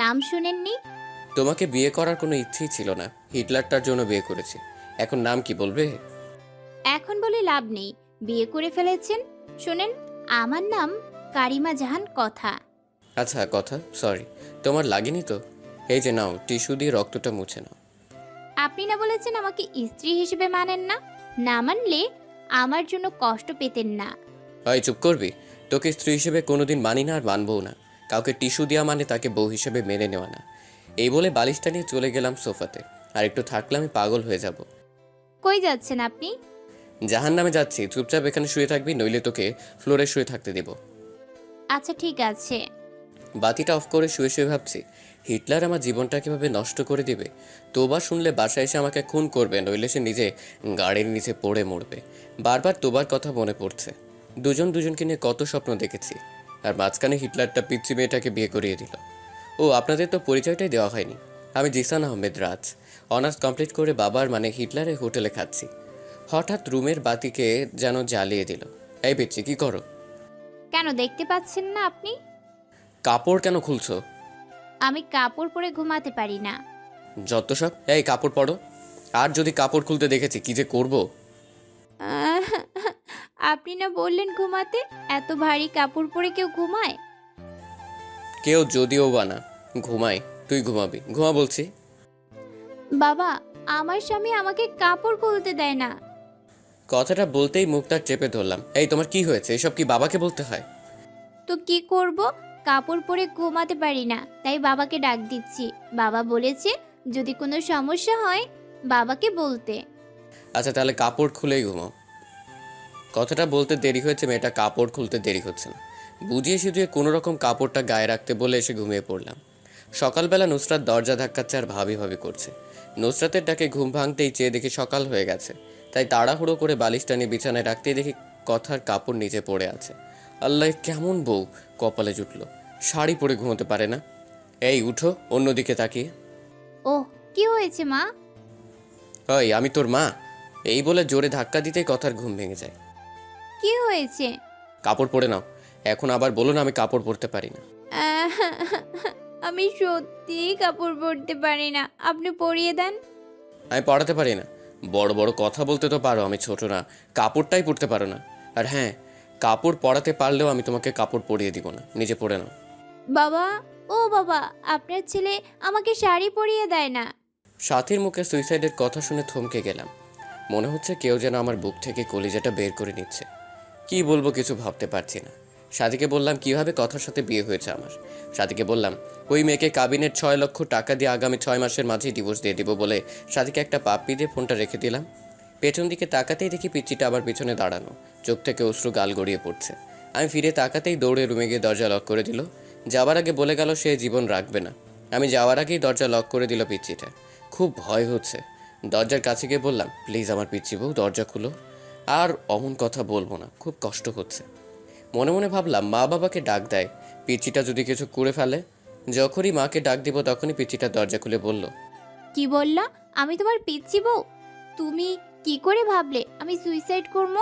নাম শুনেননি? তোমাকে বিয়ে করার কোনো ইচ্ছেই ছিল না, হিটলারটার জন্য বিয়ে করেছি। এখন নাম কি বলবে? এখন বলে লাভ নেই, বিয়ে করে ফেলেছেন। শোনেন, আমার নাম কারিমা জাহান কথা। আচ্ছা কথা, সরি। তোমার লাগেনি তো? এই যে নাও, টিস্যু দিয়ে রক্তটা মুছে নাও। আপনি না বলেছেন আমাকে স্ত্রী হিসেবে মানেন না? না মানলে আমার জন্য কষ্ট পেতেন না। হয় চুপ করবি? তোকে স্ত্রী হিসেবে কোনোদিন মানি না আর মানবও না। কাউকে টিস্যু দেওয়া মানে তাকে বউ হিসেবে মেনে নেওয়া না। এই বলে বালিশটা নিয়ে চলে গেলাম সোফাতে। আর একটু থাকলে আমি পাগল হয়ে যাব। কই যাচ্ছেন আপনি? জাহান নামে যাচ্ছি, চুপচাপ এখানে শুয়ে থাকবি, নইলে তোকে ফ্লোরে শুয়ে থাকতে দেব। আচ্ছা ঠিক আছে। বাতিটা অফ করে শুয়ে শুয়ে ভাবছি, হিটলার আমার জীবনটা কিভাবে নষ্ট করে দিবে। তোবা শুনলে বাসায় এসে আমাকে খুন করবে, নইলে সে নিজে গাড়ির নিচে পড়ে মরবে। বারবার তোবার কথা মনে পড়ছে। দুজন দুজনকে নিয়ে কত স্বপ্ন দেখেছি। আর মাঝখানে হিটলারটা পিচ্চি মেয়েটাকে বিয়ে করিয়ে দিল। ও আপনাদের তো পরিচয়টাই দেওয়া হয়নি। আমি জিসান আহমেদ রাজ। অনার্স কমপ্লিট করে বাবার মানে হিটলারের হোটেলে খাচ্ছি। হঠাৎ রুমের বাতিকে যেন জ্বালিয়ে দিল। এই পিচ্চি কি করো? কেন দেখতে পাচ্ছেন না আপনি? কাপড় কেন খুলছো? আমি কাপড় পরে ঘুমাতে পারি না। যত সব, এই কাপড় পরো। আর যদি কাপড় খুলতে দেখেছি কি যে করব। আহ, আপনি না বললেন ঘুমাতে? এত ভারী কাপড় পরে কেউ ঘুমায়? কেউ যদিও বা না ঘুমাই, তুই ঘুমাবি, ঘুমা বলছি। বাবা, আমার স্বামী আমাকে কাপড় খুলতে দেয় না। কথাটা বলতেই মুখটা চেপে ধরলাম। এই তোমার কি হয়েছে? এসব কি বাবাকে বলতে হয়? তো কি করব? কাপড় পরে ঘুমাতে পারি না, তাই বাবাকে ডাক দিচ্ছি। বাবা বলেছে যদি কোনো সমস্যা হয় বাবাকে বলতে। আচ্ছা তাহলে কাপড় খুলেই ঘুমাও। কথাটা বলতে দেরি হয়েছে, মেয়েটা কাপড় খুলতে দেরি হচ্ছে না। বুঝিয়ে সুঝিয়ে কোনো রকম কাপড়টা গায়ে রাখতে বলে এসে ঘুমিয়ে পড়লাম। সকালবেলা নুসরাত দরজা ধাক্কাচ্ছে আর ভাবি ভাবি করছে। নুসরাতের ডাকে ঘুম ভাঙতেই চেয়ে দেখি সকাল হয়ে গেছে। তাই তাড়াহুড়ো করে বালিশটা নিয়ে বিছানায় রাখতেই দেখি কথার কাপড় নিচে পড়ে আছে। আল্লাহ, কেমন বউ কপালে জুটলো! শাড়ি পরে ঘুমোতে পারে না। এই উঠো, অন্যদিকে তাকিয়ে। ওহ, কি হয়েছে মা? ওই আমি তোর মা? এই বলে জোরে ধাক্কা দিতেই কথার ঘুম ভেঙে যায়। কি হয়েছে? কাপড় পরে নাও। এখন আবার বলো না আমি কাপড় পরতে পারি না। আহ, আমি সত্যি কাপড় পরতে পারি না, আপনি পরিয়ে দেন। আমি পড়াতে পারি না। বড় বড় কথা বলতে তো পারো, আমি ছোট না। কাপড়টাই পরতে পারো না। আর হ্যাঁ, কাপড় পরাতে পারলেও আমি তোমাকে কাপড় পরিয়ে দিব না, নিজে পরে নাও। বাবা, ও বাবা, আপনার ছেলে আমাকে শাড়ি পরিয়ে দেয় না। সাথীর মুখে সুইসাইডের কথা শুনে থমকে গেলাম। মনে হচ্ছে কেউ যেন আমার বুক থেকে কলিজাটা বের করে নিচ্ছে। কি বলবো কিছু ভাবতে পারছি না। সাথীকে বললাম কিভাবে কথার সাথে বিয়ে হয়েছে আমার। সাথীকে বললাম ওই মেয়েকে কাবিনের 6 লক্ষ টাকা দিয়ে আগামী 6 মাসের মাঝেই ডিভোর্স দিয়ে দিব বলে সাথীকে একটা পাপ্পি দিয়ে ফোনটা রেখে দিলাম। পেছন দিকে তাকাতেই দেখি পিচ্চিটা আবার পিছনে দাঁড়ানো, চোখ থেকে অশ্রু গাল গড়িয়ে পড়ছে। আমি ফিরে তাকাতেই দৌড়ে রুমে গিয়ে দরজা লক করে দিল। যাওয়ার আগে বলে গেল সে জীবন রাখবে না। আমি যাওয়ার আগেই দরজা লক করে দিল পিচ্চিটা। খুব ভয় হচ্ছে। দরজার কাছে গিয়ে বললাম প্লিজ আমার পিচ্চি বউ দরজা খুলো। আর অমন কথা বলবো না, খুব কষ্ট হচ্ছে। মনে মনে ভাবলাম মা বাবাকে ডাক দেয়, পিচ্চিটা যদি কিছু করে ফেলে। যখনই মাকে ডাক দিব তখনই পিচ্চিটা দরজা খুলে বলল, কি বললা? আমি তোমার পিচ্চি বউ? তুমি কি করে ভাবলে আমি সুইসাইড করব?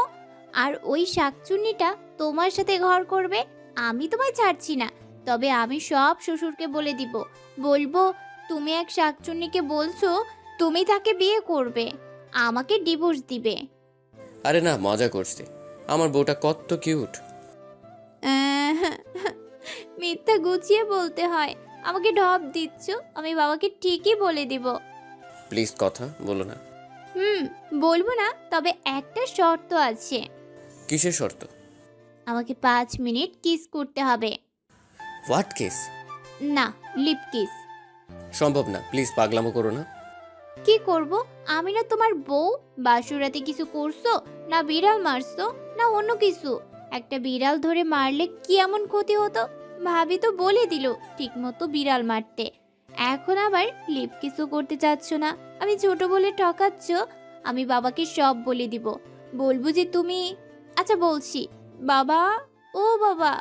আর ওই শাকচুন্নিটা তোমার সাথে ঘর করবে? আমি তোমায় ছাড়ছি না। তবে আমি সব শ্বশুরকে বলে দিব। বলবো তুমি এক শাকচুন্নিকে বলছো তুমি তাকে বিয়ে করবে, আমাকে ডিভোর্স দিবে। আরে না, মজা করছি। আমার বউটা কত কিউট। আহ, মিথ্যা গুছিয়ে বলতে হয়। আমাকে ঢপ দিচ্ছ, আমি বাবাকে ঠিকই বলে দিব। প্লিজ কথা বলো না। হুম, বলবো না, তবে একটা শর্ত আছে। কিসের শর্ত? আমাকে 5 মিনিট কিস করতে হবে। What case? না, লিপ কিস। সম্ভব না, প্লিজ পাগলামো করো না। কি করব? আমি না তোমার বউ? বাসুরাতে কিছু করছো? না বিড়াল মারছো? না অন্য কিছু? একটা বিড়াল ধরে মারলে কি এমন ক্ষতি হতো? ভাবি তো বলে দিল ঠিক মতো বিড়াল মারতে। এখন আবার লিপ কিসও করতে চাচ্ছ না? আমি ছোট বলে ঠকাচ্ছ? আমি বাবাকে সব বলে দিব। বলবো যে তুমি... আচ্ছা বলছি। বাবা, ও বাবা।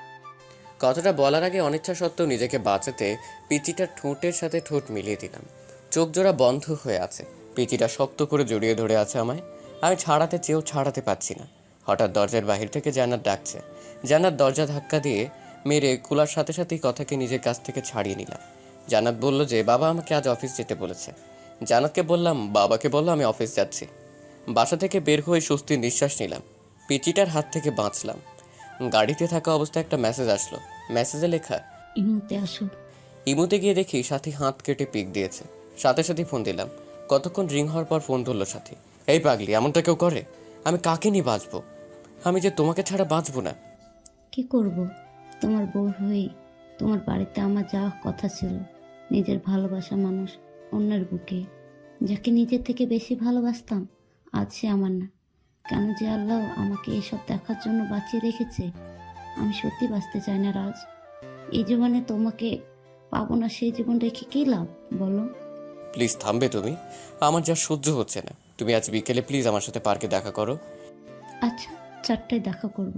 কথাটা বলার আগে অনিচ্ছা সত্ত্বেও নিজেকে বাঁচাতে পিচিটার ঠোঁটের সাথে ঠোঁট মিলিয়ে দিলাম। চোখ জোড়া বন্ধ হয়ে আছে। পিচিটা শক্ত করে জড়িয়ে ধরে আছে আমায়। আমি ছাড়াতে চেয়েও ছাড়াতে পারছি না। হঠাৎ দরজার বাহির থেকে জান্নাত ডাকছে। জান্নাত দরজা ধাক্কা দিয়ে মেরে খোলার সাথে সাথেই কথাকে নিজের কাছ থেকে ছাড়িয়ে নিলাম। জান্নাত বলল যে বাবা আমাকে আজ অফিস যেতে বলেছে। জান্নাতকে বললাম, বাবাকে বললো আমি অফিস যাচ্ছি। বাসা থেকে বের হয়ে স্বস্তির নিঃশ্বাস নিলাম। পিচিটার হাত থেকে বাঁচলাম। গাড়িতে থাকা অবস্থায় একটা মেসেজ আসলো। মেসেজে লেখা, ইমুতে আসো। ইমুতে গিয়ে দেখি সাথী হাত কেটে পিক দিয়েছে। সাথে সাথে ফোন দিলাম। কতক্ষণ রিং হওয়ার পর ফোন ধরলো সাথী। এই পাগলি, এমনটা কেউ করে? আমি কাকে নিয়ে বাঁচবো? আমি যে তোমাকে ছাড়া বাঁচবো না। কি করব? তোমার বউ হয়ে তোমার বাড়িতে আমার যাওয়ার কথা ছিল। নিজের ভালোবাসা মানুষ অন্যের বুকে, যাকে নিজের থেকে বেশি ভালোবাসতাম, আজ সে আমার না। কেন যে আল্লাহ আমাকে এসব দেখার জন্য বাঁচিয়ে রেখেছে। আমি সত্যি বাঁচতে চাই না রাজ। এই জীবনে তোমাকে পাবো না, সেই জীবন রেখে কী লাভ বলো? প্লিজ থামবে তুমি? আমার যা সহ্য হচ্ছে না। তুমি আজ বিকেলে প্লিজ আমার সাথে পার্কে দেখা করো। আচ্ছা, 4টায় দেখা করব।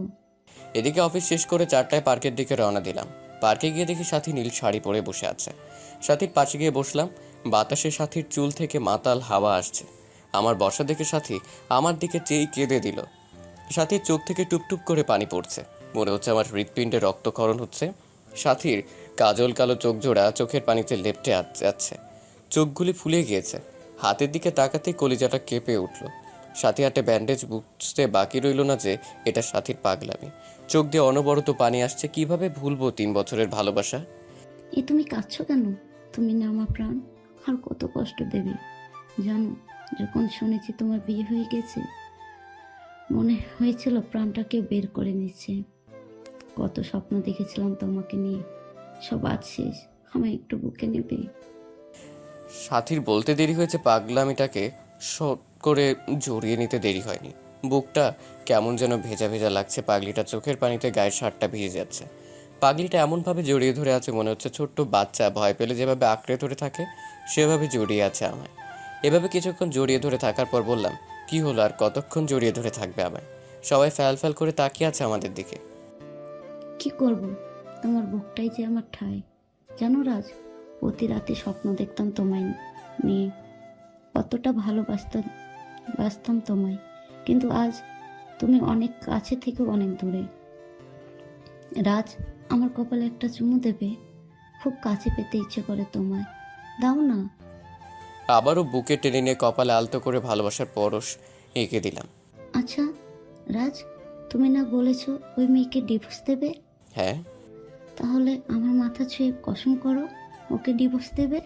এদিকে অফিস শেষ করে 4টায় পার্কের দিকে রওনা দিলাম। পার্কে গিয়ে দেখি সাথী নীল শাড়ি পরে বসে আছে। সাথীর পাশে গিয়ে বসলাম। বাতাসে সাথীর চুল থেকে মাতাল হাওয়া আসছে। আমার বসা দেখে সাথী আমার দিকে চেয়ে কেঁদে দিল। সাথীর চোখ থেকে টুপটুপ করে পানি পড়ছে। মনে হচ্ছে আমার হৃৎপিণ্ডে রক্তক্ষরণ হচ্ছে। সাথীর কাজল কালো চোখ জোড়া চোখের পানিতে লেপ্টে যাচ্ছে। চোখগুলি ফুলে গিয়েছে। হাতের দিকে তাকাতেই কলিজাটা কেঁপে উঠল। সাথী হাতে ব্যান্ডেজ, বুঝতে বাকি রইল না যে এটা সাথীর পাগলামি। চোখ দিয়ে অনবরত পানি আসছে। কিভাবে ভুলবো 3 বছরের ভালোবাসা? তুমি কাঁদছো কেন? তুমি না আমার প্রাণ। আর কত কষ্ট দেবে জানো? যখন শুনেছি তোমার বিয়ে হয়ে গেছে, মনে হয়েছিল প্রাণটা কেউ বের করে নিচ্ছে। কত স্বপ্ন দেখেছিলাম তোমাকে নিয়ে, সব আজ শেষ। আমায় একটু বুকে নেবে? সাথীর বলতে দেরি হয়েছে, পাগলামিটাকে শট করে জড়িয়ে নিতে দেরি হয়নি। বুকটা কেমন যেন ভেজা ভেজা লাগছে। পাগলিটা চোখের পানিতে গায়ের শার্টটা ভিজে যাচ্ছে। পাগলিটা এমনভাবে জড়িয়ে ধরে আছে, মনে হচ্ছে ছোট্ট বাচ্চা ভয় পেলে যেভাবে আঁকড়ে ধরে থাকে সেভাবে জড়িয়ে আছে আমায়। এভাবে কিছুক্ষণ জড়িয়ে ধরে থাকার পর বললাম, কি হলো, আর কতক্ষণ জড়িয়ে ধরে থাকবে আমায়? সবাই ফ্যাল ফ্যাল করে তাকিয়ে আছে আমাদের দিকে। কি করব? তোমার বুকটাই যে আমার ঠাঁই। জানো রাজ, প্রতি রাতে স্বপ্ন দেখতাম তোমায় নিয়ে। কতটা বাসতাম তোমায়। কিন্তু আজ তুমি অনেক কাছে থেকে অনেক দূরে। রাজ, আমার কপালে একটা চুমু দেবে? খুব কাছে পেতে ইচ্ছে করে তোমায়। দাও না। আবারও বুকে টেনে নিয়ে কপালে আলতো করে ভালোবাসার পরশ এঁকে দিলাম। আচ্ছা রাজ, তুমি না বলেছো ওই মেয়েকে ডিভোর্স দেবে? হ্যাঁ। তাহলে আমার মাথা ছুঁয়ে কসম করো ওকে ডিভোর্স দেবে।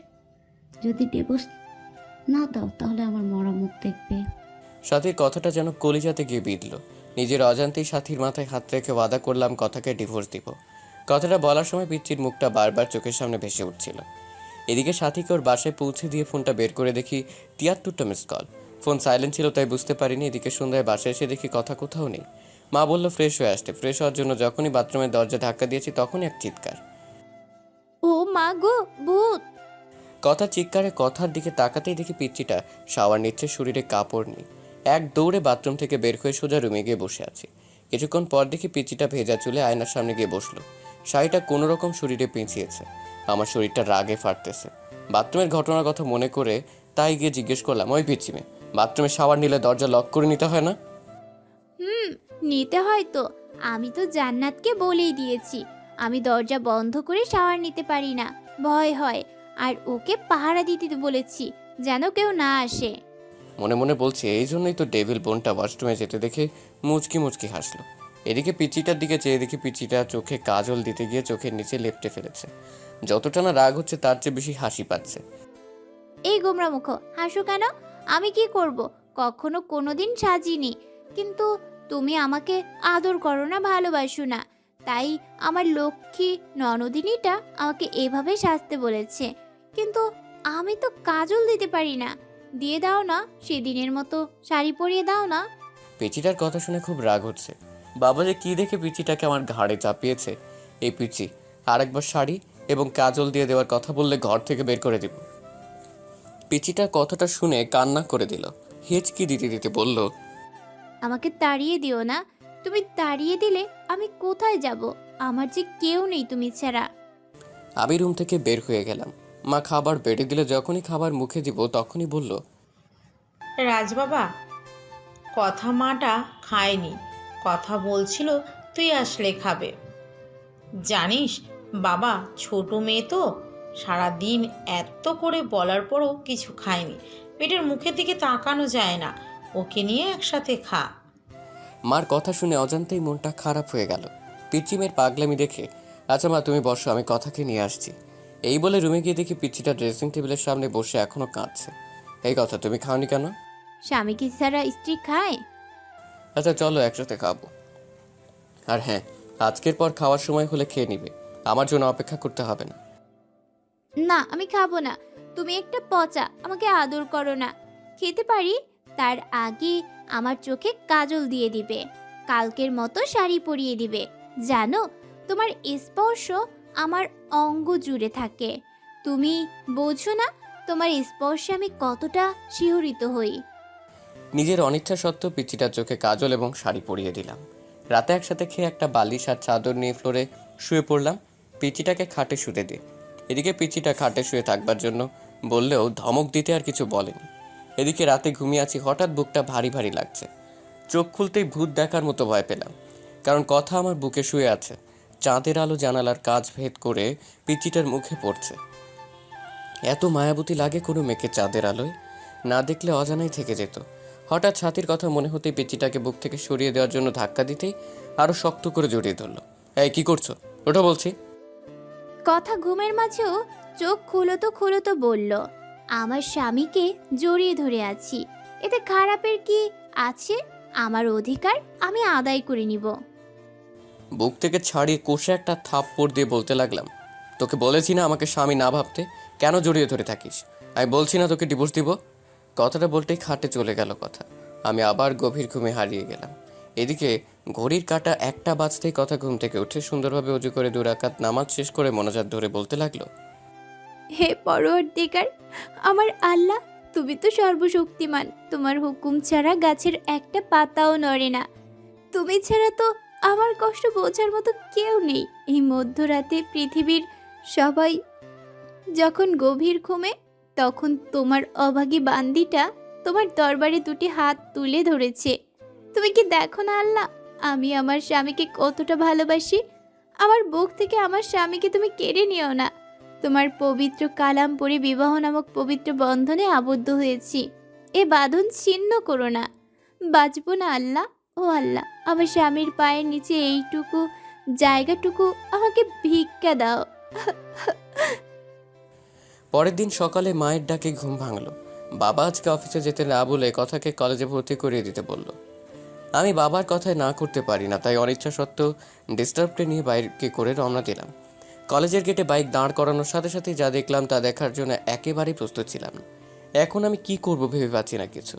যদি ডিভোর্স না দাও তাহলে আমার মরা মুখ দেখবে। সাথীর কথাটা যেন কলিজাতে গিয়ে বিঁধল। নিজের অজান্তেই সাথীর মাথায় হাত রেখে ওয়াদা করলাম কথাকে ডিভোর্স দিব। কথাটা বলার সময় পিচ্চির মুখটা বারবার চোখের সামনে ভেসে উঠছিল। এদিকে সাথীকে ওর বাসায় পৌঁছে দিয়ে ফোনটা বের করে দেখি 73টা মিস কল। ফোন সাইলেন্ট ছিল তাই বুঝতে পারিনি। এদিকে সন্ধ্যায় বাসায় এসে দেখি কথা কোথাও নেই। মা বলল ফ্রেশ হয়ে আসতে। ফ্রেশ হওয়ার জন্য যখনই বাথরুমের দরজা ধাক্কা দিয়েছি তখনই এক চিৎকার। ও মা গো, ভূত! কথা চিৎকারে কথার দিকে তাকাতেই দেখি পিচ্চিটা শাওয়ার নিচ্ছে, শরীরে কাপড় নেই। এক দৌড়ে বাথরুম থেকে বের হয়ে সোজা রুমে গিয়ে বসে আছি। কিছুক্ষণ পর দেখি পিচ্চিটা ভেজা চুলে আয়নার সামনে গিয়ে বসলো। শাড়িটা কোনো রকম শরীরে পেঁচিয়েছে। আমার শরীরটা রাগে ফাটতেছে। বাথরুমের ঘটনার কথা মনে করে তাই গিয়ে জিজ্ঞেস করলাম, ওই পিচ্চি মেয়ে, বাথরুমে শাওয়ার নিলে দরজা লক করে নিতে হয় না? নিতে হয় তো। আমি তো জান্নাতকে বলেই দিয়েছি আমি দরজা বন্ধ করে শাওয়ার নিতে পারি না, ভয় হয়। আর ওকে পাহারা দিতে বলেছি যেন কেউ না আসে। মনে মনে বলছি, এই জন্যই তো ডেভিল বোনটা ওয়াশরুমে যেতে দেখে মুচকি মুচকি হাসলো। এদিকে পিচিটার দিকে চেয়ে দেখি পিচিটা চোখে কাজল দিতে গিয়ে চোখের নিচে লেপ্টে ফেলেছে। যতটা না রাগ হচ্ছে তার চেয়ে বেশি হাসি পাচ্ছে। এই গোমরা মুখ, হাসো কেন? আমি কি করব? কখনো কোনোদিন সাজিনি। কিন্তু তুমি আমাকে আদর করো না, ভালোবাসো না। তাই আমার লক্ষ্মী ননদিনীটা আমাকে এভাবে সাজতে বলেছে। কিন্তু আমি তো কাজল দিতে পারি না। দিয়ে দাও না, সেদিনের মতো শাড়ি পরিয়ে দাও না। পিচিটার কথা শুনে খুব রাগ হচ্ছে। বাবা যে কি দেখে পিচিটাকে আমার ঘাড়ে চাপিয়েছে। এই পিচি আরেকবার শাড়ি এবং কাজল দিয়ে দেওয়ার কথা বললে ঘর থেকে বের করে দিব। পিচিটা কথাটা শুনে কান্না করে দিল। হেঁচকি দিতে দিতে বলল, আমাকে তাড়িয়ে দিও না। তুমি তাড়িয়ে দিলে আমি কোথায় যাব? আমার যে কেউ নেই তুমি ছাড়া। আমি রুম থেকে বের হয়ে গেলাম। মা খাবার বেড়ে দিলে যখনই খাবার মুখে দিব তখনই বলল, রাজবাবা, কথা মাটা খায়নি, কথা বলছিল তুই আসলে খাবে। জানিস বাবা, ছোট মেয়ে তো, সারাদিন এত করে বলার পরও কিছু খায়নি। পেটের মুখের দিকে তাকানো যায় না। ওকে নিয়ে একসাথে খা। মার কথা শুনে অজান্তেই মনটা খারাপ হয়ে গেল। পিচ্চিমের পাগলামি দেখে, আচ্ছা মা তুমি বসো, আমি কথাকে নিয়ে আসছি। এই বলে রুমে গিয়ে দেখি পিচ্চিটা ড্রেসিং টেবিলের সামনে বসে এখনো কাঁদছে। এই কথা, তুমি খাওনি কেন? স্বামী কি ছাড়া স্ত্রী খায়? আচ্ছা চলো একসাথে খাবো। আর হ্যাঁ, আজকের পর খাওয়ার সময় হলে খেয়ে নিবে, আমার জন্য অপেক্ষা করতে হবে না। না, আমি খাবো না। তুমি একটা পচা, আমাকে আদর করো না। খেতে পারি, তার আগে আমার চোখে কাজল দিয়ে দিবে, কালকের মতো শাড়ি পরিয়ে দিবে। জানো, তোমার স্পর্শ আমার অঙ্গ জুড়ে থাকে। তুমি বোঝো না, তোমার স্পর্শে আমি কতটা শিহরিত হই। নিজের অনিচ্ছা সত্ত্বেও পিচ্চিটার চোখে কাজল এবং শাড়ি পরিয়ে দিলাম। রাতে একসাথে খেয়ে একটা বালিশ আর চাদর নিয়ে ফ্লোরে শুয়ে পড়লাম। পিচ্চিটাকে খাটে শুতে দিই। এদিকে পিচ্চিটা খাটে শুয়ে থাকবার জন্য বললেও ধমক দিতে আর কিছু বলেনি। এদিকে রাতে ঘুমিয়ে আছি, হঠাৎ বুকটা ভারী ভারী লাগছে। চোখ খুলতেই ভূত দেখার মতো ভয় পেলাম, কারণ কথা আমার বুকে শুয়ে আছে। চাঁদের আলো জানালার কাজ ভেদ করে পিচ্চিটার মুখে পড়ছে। এত মায়াবতী লাগে কোনো মেয়েকে চাঁদের আলোয়, না দেখলে অজানাই থেকে যেত। হঠাৎ ছাতির কথা মনে হতেই পিচ্চিটাকে বুক থেকে সরিয়ে দেওয়ার জন্য ধাক্কা দিতেই আরো শক্ত করে জড়িয়ে ধরলো। এই কি করছো, ওটা বলছি। কথা ঘুমের মাঝেও চোখ খুলো তো বলল, আমার স্বামীকে জড়িয়ে ধরে আছি, এতে খারাপের কি আছে? আমার অধিকার আমি আদায় করে নিব। বুক থেকে ছাড়িয়ে কষে একটা থাপ্পড় দিয়ে বলতে লাগলাম, তোকে বলেছি না আমাকে স্বামী না ভাবতে, কেন জড়িয়ে ধরে থাকিস? আমি বলছি না তোকে ডিভোর্স দিব। কথাটা বলতেই খাটে চলে গেল কথা। আমি আবার গভীর ঘুমে হারিয়ে গেলাম। এদিকে ঘড়ির কাঁটা 1টা বাজতেই কথা ঘুম থেকে উঠে সুন্দরভাবে অজু করে 2 রাকাত নামাজ শেষ করে মনোজাত ধরে বলতে লাগলো, হে পরওয়ারদিগার, আমার আল্লাহ, তুমি তো সর্বশক্তিমান। তোমার হুকুম ছাড়া গাছের একটা পাতাও নড়ে না। তুমি ছাড়া তো আমার কষ্ট বোঝার মতো কেউ নেই। এই মধ্যরাতে পৃথিবীর সবাই যখন গভীর ঘুমে, তখন তোমার অভাগী বান্দিটা তোমার দরবারে দুটি হাত তুলে ধরেছে। তুমি কি দেখো না আল্লাহ, আমি আমার স্বামীকে কতটা ভালোবাসি? আমার বুক থেকে আমার স্বামীকে তুমি কেড়ে নিও না। তোমার পবিত্র কালাম পড়ে বিবাহ নামক পবিত্র বন্ধনে আবদ্ধ হয়েছি, এ বাঁধন ছিন্ন করো না। বাঁচবো না আল্লাহ। ও আল্লাহ, আমার স্বামীর পায়ের নিচে এইটুকু জায়গাটুকু আমাকে ভিক্ষা দাও। পরের দিন সকালে মায়ের ডাকে ঘুম ভাঙলো। বাবা আজকে অফিসে যেতে না বলে কথাকে কলেজে ভর্তি করিয়ে দিতে বলল। আমি বাবার কথায় না করতে পারি না, তাই অনিচ্ছা সত্ত্বেও ডিস্টার্বকে নিয়ে বাইকে করে রওনা দিলাম। কলেজের গেটে বাইক দাঁড় করানোর সাথে সাথেই যা দেখলাম তা দেখার জন্য একেবারেই প্রস্তুত ছিলাম না। এখন আমি কি করব ভেবে পাচ্ছি না কিছু।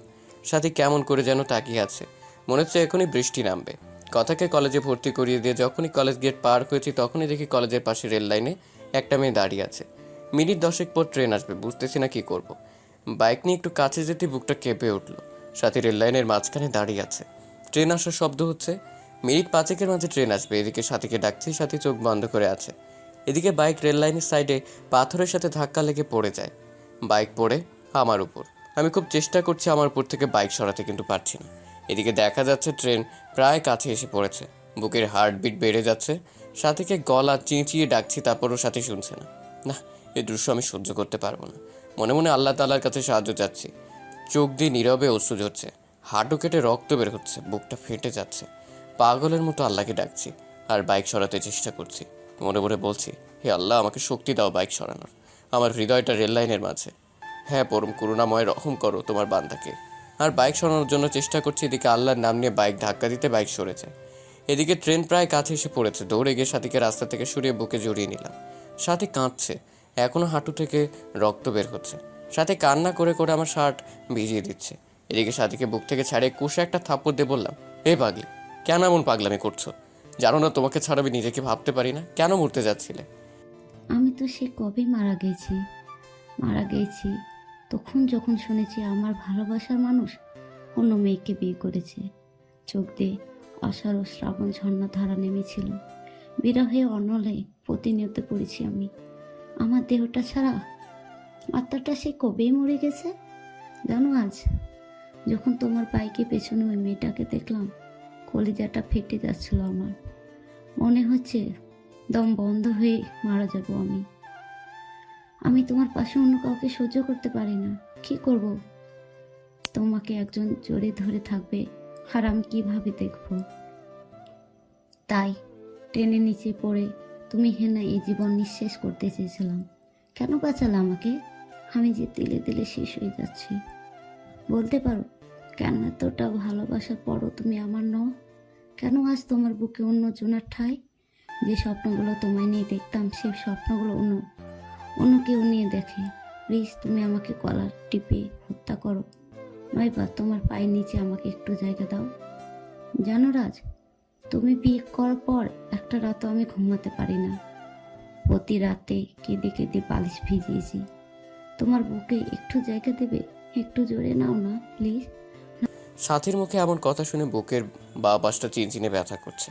সাথে কেমন করে যেন তাকিয়ে আছে, মনে হচ্ছে এখনই বৃষ্টি নামবে। কথাকে কলেজে ভর্তি করিয়ে দিয়ে যখনই কলেজ গেট পার হয়েছি তখনই দেখি কলেজের পাশে রেল লাইনে একটা মেয়ে দাঁড়িয়ে আছে। মিনিট 10 পর ট্রেন আসবে, বুঝতেছি না কি করব। বাইক নিয়ে একটু কাছে যেতে বুকটা কেঁপে উঠলো। সাথে রেল লাইনের মাঝখানে দাঁড়িয়ে আছে, ট্রেন আসার শব্দ হচ্ছে। মিনিট 5 মাঝে ট্রেন আসবে, এদিকে সাথীকে ডাকছি, সাথী চোখ বন্ধ করে আছে। এদিকে বাইক রেল লাইনের সাইডে পাথরের সাথে ধাক্কা লেগে পড়ে যায়। বাইক পড়ে আমার উপর। আমি খুব চেষ্টা করছি আমার উপর থেকে বাইক সরাতে, কিন্তু পারছি না। এদিকে দেখা যাচ্ছে ট্রেন প্রায় কাছে এসে পড়েছে। বুকের হার্টবিট বেড়ে যাচ্ছে। সাথীকে গলা চিঁচিয়ে ডাকছি, তারপরও সাথী শুনছে না। না, এই দৃশ্য আমি সহ্য করতে পারবো না। মনে মনে আল্লাহ তাআলার কাছে সাহায্য চাচ্ছি। চোখ দিয়ে নীরবে অশ্রু ঝরছে, হাঁটু কেটে রক্ত বের হচ্ছে, বুকটা ফেটে যাচ্ছে। পাগলের মতো আল্লাহকে ডাকছি আর বাইক সরাতে চেষ্টা করছি। মনে মনে বলছি, হে আল্লাহ, আমাকে শক্তি দাও বাইক সরানোর। আমার হৃদয়টা রেল লাইনের মাঝে। হ্যাঁ পরম করুণাময়, রহম করো তোমার বান্দাকে। আর বাইক সরানোর জন্য চেষ্টা করছি, এদিকে আল্লাহর নাম নিয়ে বাইক ধাক্কা দিতে বাইক সরেছে। এদিকে ট্রেন প্রায় কাছে এসে পড়েছে। দৌড়ে গিয়ে সাথীকে রাস্তা থেকে সরিয়ে বুকে জড়িয়ে নিলাম। সাথী কাঁদছে, এখনো হাঁটু থেকে রক্ত বের হচ্ছে। সাথে কান্না করে করে আমার শার্ট ভিজিয়ে দিচ্ছে। এদিকে সাথীকে বুক থেকে ছাড়িয়ে কুশে একটা থাপ্পড় দিয়ে বললাম, হে পাগলি, কেন এমন পাগলামি করছো? জানো না তোমাকে ছাড়া আমি নিজেকে ভাবতে পারি না? কেন মরতে যাচ্ছিলে? আমি তো সে কবে মারা গেছি তখন যখন শুনেছি আমার ভালোবাসার মানুষ অন্য মেয়েকে বিয়ে করেছে। চোখ দিয়ে আষাঢ় ও শ্রাবণ ঝর্ণা ধারা নেমেছিল। বিরহে অনলে প্রতিনিয়ত পড়েছি আমি। আমার দেহটা ছাড়া আত্মাটা সে কবেই মরে গেছে। জানো, আজ যখন তোমার বাইকে পেছনে ওই মেয়েটাকে দেখলাম, কলিজাটা ফেটে যাচ্ছিল আমার। মনে হচ্ছে দম বন্ধ হয়ে মারা যাব আমি। আমি তোমার পাশে অন্য কাউকে সহ্য করতে পারি না। কি করব? তোমাকে একজন জড়িয়ে ধরে থাকবে আর আমি কিভাবে দেখবো? তাই ট্রেনের নিচে পড়ে তুমি হেনা এই জীবন নিঃশেষ করতে চেয়েছিলাম। কেন বাঁচালে আমাকে? আমি যে দিলে দিলে শেষ হয়ে যাচ্ছি। বলতে পারো কেন এতটা ভালোবাসার পরও তুমি আমার নও? কেন আজ তোমার বুকে অন্য জনের ঠাঁই? যে স্বপ্নগুলো তোমায় নিয়ে দেখতাম সেই স্বপ্নগুলো অন্য অন্য কেউ নিয়ে দেখে। প্লিজ তুমি আমাকে গলা টিপে হত্যা করো, নয়বা তোমার পায়ের নিচে আমাকে একটু জায়গা দাও। জানো রাজ, তুমি বিয়ে করার পর একটা রাতও আমি ঘুমাতে পারি না। প্রতি রাতে কেঁদে কেঁদে বালিশ ভিজিয়েছি। তোমার বুকে একটু জায়গা দেবে? একটু জোরে নাও না প্লিজ। সাথীর মুখে এমন কথা শুনে বুকের বা পাশটা চিনচিনে ব্যথা করছে।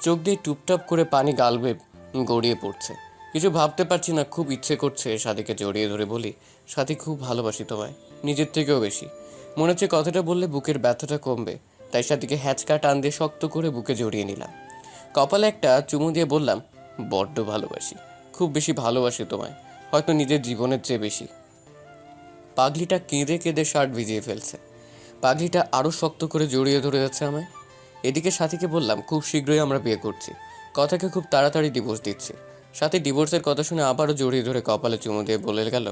চোখ দিয়ে টুপটাপ করে পানি গালবে গড়িয়ে পড়ছে। কিছু ভাবতে পারছি না, খুব ইচ্ছে করছে সাথীকে জড়িয়ে ধরে বলি, সাথী খুব ভালোবাসি তোমায়, নিজের থেকেও বেশি। মনে হচ্ছে কথাটা বললে বুকের ব্যথাটা কমবে, তাই সাথীকে হ্যাচকা টান দিয়ে শক্ত করে বুকে জড়িয়ে নিলাম। কপালে একটা চুমু দিয়ে বললাম, বড্ড ভালোবাসি, খুব বেশি ভালোবাসি তোমায়, হয়তো নিজের জীবনের চেয়ে বেশি। পাগলিটা কেঁদে কেঁদে শার্ট ভিজিয়ে ফেলছে। পাগলিটা আরও শক্ত করে জড়িয়ে ধরে যাচ্ছে আমায়। এদিকে সাথীকে বললাম, খুব শীঘ্রই আমরা বিয়ে করছি, কথাকে খুব তাড়াতাড়ি ডিভোর্স দিচ্ছি। সাথী ডিভোর্সের কথা শুনে আবারও জড়িয়ে ধরে কপালে চুমু দিয়ে বলে গেল।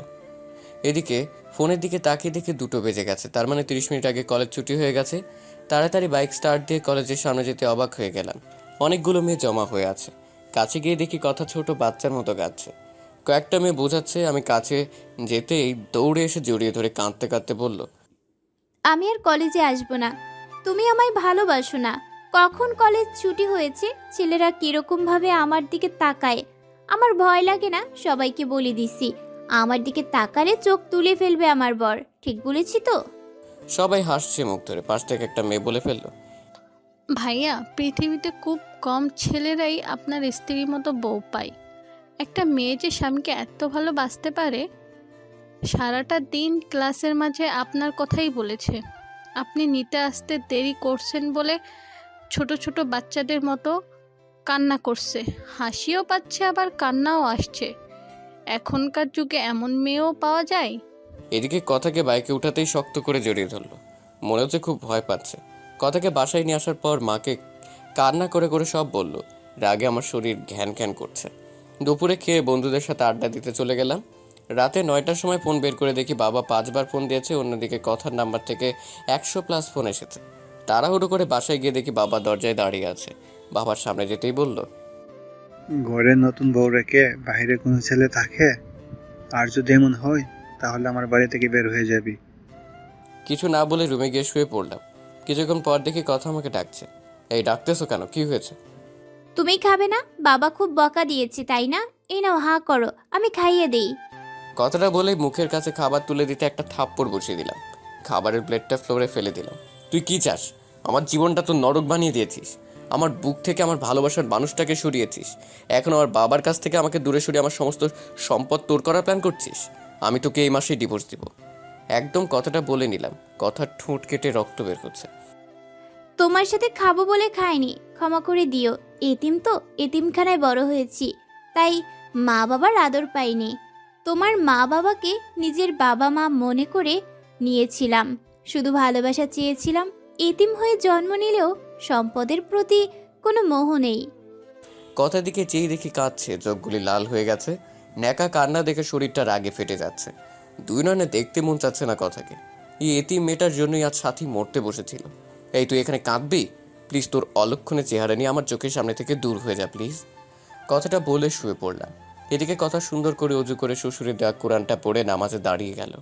এদিকে ফোনের দিকে তাকিয়ে দেখে 2টো বেজে গেছে, তার মানে 30 মিনিট আগে কলেজ ছুটি হয়ে গেছে। তাড়াতাড়ি বাইক স্টার্ট দিয়ে কলেজের সামনে যেতে অবাক হয়ে গেলাম। অনেকগুলো মেয়ে জমা হয়ে আছে। কাছে গিয়ে দেখি কথা ছোট বাচ্চার মতো গাচ্ছে। কয়েকটা মেয়ে বোঝাচ্ছে, আমি কাছে যেতেই দৌড়ে এসে জড়িয়ে ধরে কাঁদতে কাঁদতে বলল, আমি আর কলেজে আসবো না। তুমি আমায় ভালোবাসো না। কখন কলেজ ছুটি হয়েছে, ছেলেরা কিরকম ভাবে আমার দিকে তাকায়। আমার ভয় লাগে না, সবাইকে বলে দিছি। আমার দিকে তাকালে চোখ তুলে ফেলবে আমার বর। ঠিক বলেছি তো? সবাই হাসছে মুখ ধরে। পাশ থেকে একটা মেয়ে বলে ফেলল, ভাইয়া, পৃথিবীতে খুব কম ছেলেরাই আপনার স্ত্রীর মতো বউ পায়। একটা মেয়ে যে স্বামীকে এত ভালোবাসতে পারে। সারাটা দিন ক্লাসের মাঝে আপনার কথাই বলেছে। আপনি নিতে আসতে দেরি করছেন বলে ছোট ছোট বাচ্চাদের মতো কান্না করছে, হাসিও পাচ্ছে আবার কান্নাও আসছে। এখনকার যুগে এমন মেয়েও পাওয়া যায়। এদিকে কথাকে বাইকে উঠাতেই শক্ত করে জড়িয়ে ধরলো। মনে হচ্ছে খুব ভয় পাচ্ছে। কথাকে বাসায় নিয়ে আসার পর মাকে কান্না করে করে সব বলল। রাগে আমার শরীর ঘ্যান ঘ্যান করছে। দুপুরে খেয়ে বন্ধুদের সাথে আড্ডা দিতে চলে গেলাম। রাতে 9টার সময় ফোন বের করে দেখি বাবা 5বার ফোন দিয়েছে, অন্যদিকে কথার নাম্বার থেকে 100+ ফোন এসেছে। তাড়াহুড়ো করে বাসায় গিয়ে দেখি বাবা দরজায় দাঁড়িয়ে আছে। বাবার সামনে যেতেই বলল, ঘরে নতুন বউ রেখে বাইরে কোনো ছেলে থাকে? আর যদি এমন হয় তাহলে আমার বাড়ি থেকে বের হয়ে যাবি। কিছু না বলে রুমে গিয়ে শুয়ে পড়লাম। কিছুক্ষণ পর দেখি কথা আমাকে ডাকছে। এই ডাকতেছো কেন, কি হয়েছে? তুমি খাবে না? বাবা খুব বকা দিয়েছে তাই না? এই নাও, হা করো, আমি খাইয়ে দেই। কথাটা বলে মুখের কাছে খাবার তুলে দিতে একটা থাপ্পড় বসিয়ে দিলাম। খাবারের প্লেটটা ফ্লোরে ফেলে দিলাম। তুই কি চাস? আমার জীবনটা তো নরক বানিয়ে দিয়েছিস। আমার বুক থেকে আমার ভালোবাসার মানুষটাকে সরিয়েছিস। এখন আমার বাবার কাছ থেকে আমাকে দূরে সরিয়ে আমার সমস্ত সম্পদ তোর করার প্ল্যান করছিস। আমি তোকে এই মাসেই ডিভোর্স দিব। একদম কথাটা বলে নিলাম। কথা ঠোঁট কেটে রক্ত বের হচ্ছে। তোমার সাথে খাবো বলে খাইনি, ক্ষমা করে দিও। এতিম তো, এতিমখানায় বড় হয়েছি, তাই মা বাবার আদর পাইনি। তোমার মা বাবাকে নিজের বাবা মা মনে করে নিয়েছিলাম, শুধু ভালোবাসা চেয়েছিলাম। এতিম হয়ে জন্ম নিলেও সম্পদের প্রতি কোনো মোহ নেই। কথার দিকে চেয়ে দেখি কাঁদছে, চোখগুলি লাল হয়ে গেছে। ন্যাকা কান্না দেখে শরীরটা রাগে ফেটে যাচ্ছে। দুই নয়নে দেখতে মন চাচ্ছে না কথাকে। এই এতিম মেয়েটার জন্যই আজ সাথী মরতে বসেছিল। এই তুই এখানে কাঁদবি? প্লিজ তোর অলক্ষণে চেহারা নিয়ে আমার চোখের সামনে থেকে দূর হয়ে যা প্লিজ। কথাটা বলে শুয়ে পড়লাম। এদিকে কথা সুন্দর করে অজু করে শ্বশুরের দেওয়া কোরআনটা পড়ে নামাজে দাঁড়িয়ে গেল।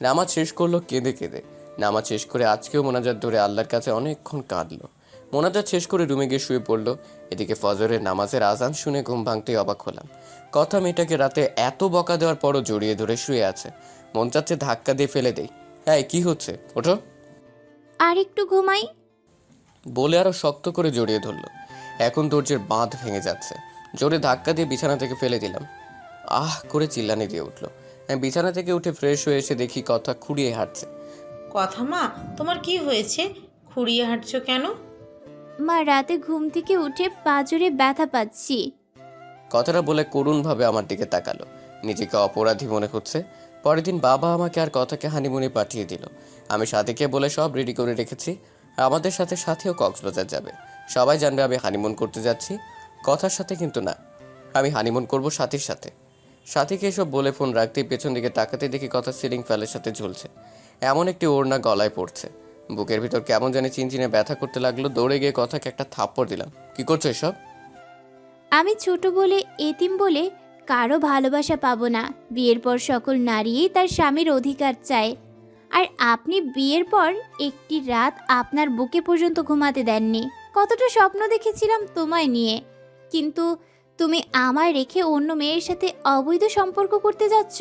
নামাজ শেষ করলো কেঁদে কেঁদে। নামাজ শেষ করে আজকেও মোনাজাত ধরে আল্লাহর কাছে অনেকক্ষণ কাঁদলো। মোনাজাত শেষ করে রুমে গিয়ে শুয়ে পড়লো। এদিকে ফজরের নামাজের আজান শুনে ঘুম ভাঙতেই অবাক হলাম। কথা মেয়েটাকে রাতে এত বকা দেওয়ার পরও জড়িয়ে ধরে শুয়ে আছে। মন চাচ্ছে ধাক্কা দিয়ে ফেলে দেই। হ্যাঁ, কি হচ্ছে, ওঠো। আর একটু ঘুমাই। বলে আরো শক্ত করে জড়িয়ে ধরলো। এখন ধৈর্যের বাঁধ ভেঙে যাচ্ছে। জোরে ধাক্কা দিয়ে বিছানা থেকে ফেলে দিলাম। আহ করে চিল্লানি দিয়ে উঠলো। বিছানা থেকে উঠে ফ্রেশ হয়ে এসে দেখি কথা খুঁড়িয়ে হাঁটছে। কথা মা, তোমার কি হয়েছে? খুঁড়িয়ে হাঁটছো কেন? মা, রাতে ঘুম থেকে উঠে পাঁজরে ব্যথা পাচ্ছি। কথাটা বলে করুণভাবে আমার দিকে তাকালো। নিজেকে অপরাধী মনে হচ্ছে। পরের দিন বাবা আমাকে আর কথাকে হানিমুনে পাঠিয়ে দিল। আমি সাথীকে বলে সব রেডি করে রেখেছি। আমাদের সাথে সাথেও কক্সবাজার যাবে। সবাই জানবে আমি হানিমুন করতে যাচ্ছি, কথার সাথে কিন্তু না। আমি হানিমুন করব সাথীর সাথে। সাথীকে এসব বলে ফোন রাখতেই পেছন দিকে তাকাতে দেখি কথা সিলিং ফ্যানের সাথে ঝুলছে। এমন একটি ওড়না গলায় পড়ছে। বুকের ভিতর কেমন জানি চিনচিনে ব্যথা করতে লাগলো। দৌড়ে গিয়ে কথাকে একটা থাপ্পড় দিলাম। কি করছো এসব? আমি ছোট বলে এতিম বলে কারো ভালোবাসা পাবো না। বিয়ের পর সকল নারীই তার স্বামীর অধিকার চায়। আর আপনি বিয়ের পর একটি রাত আপনার বুকে পর্যন্ত ঘুমাতে দেননি। কতটা স্বপ্ন দেখেছিলাম তোমায় নিয়ে, কিন্তু তুমি আমায় রেখে অন্য মেয়ের সাথে অবৈধ সম্পর্ক করতে যাচ্ছ।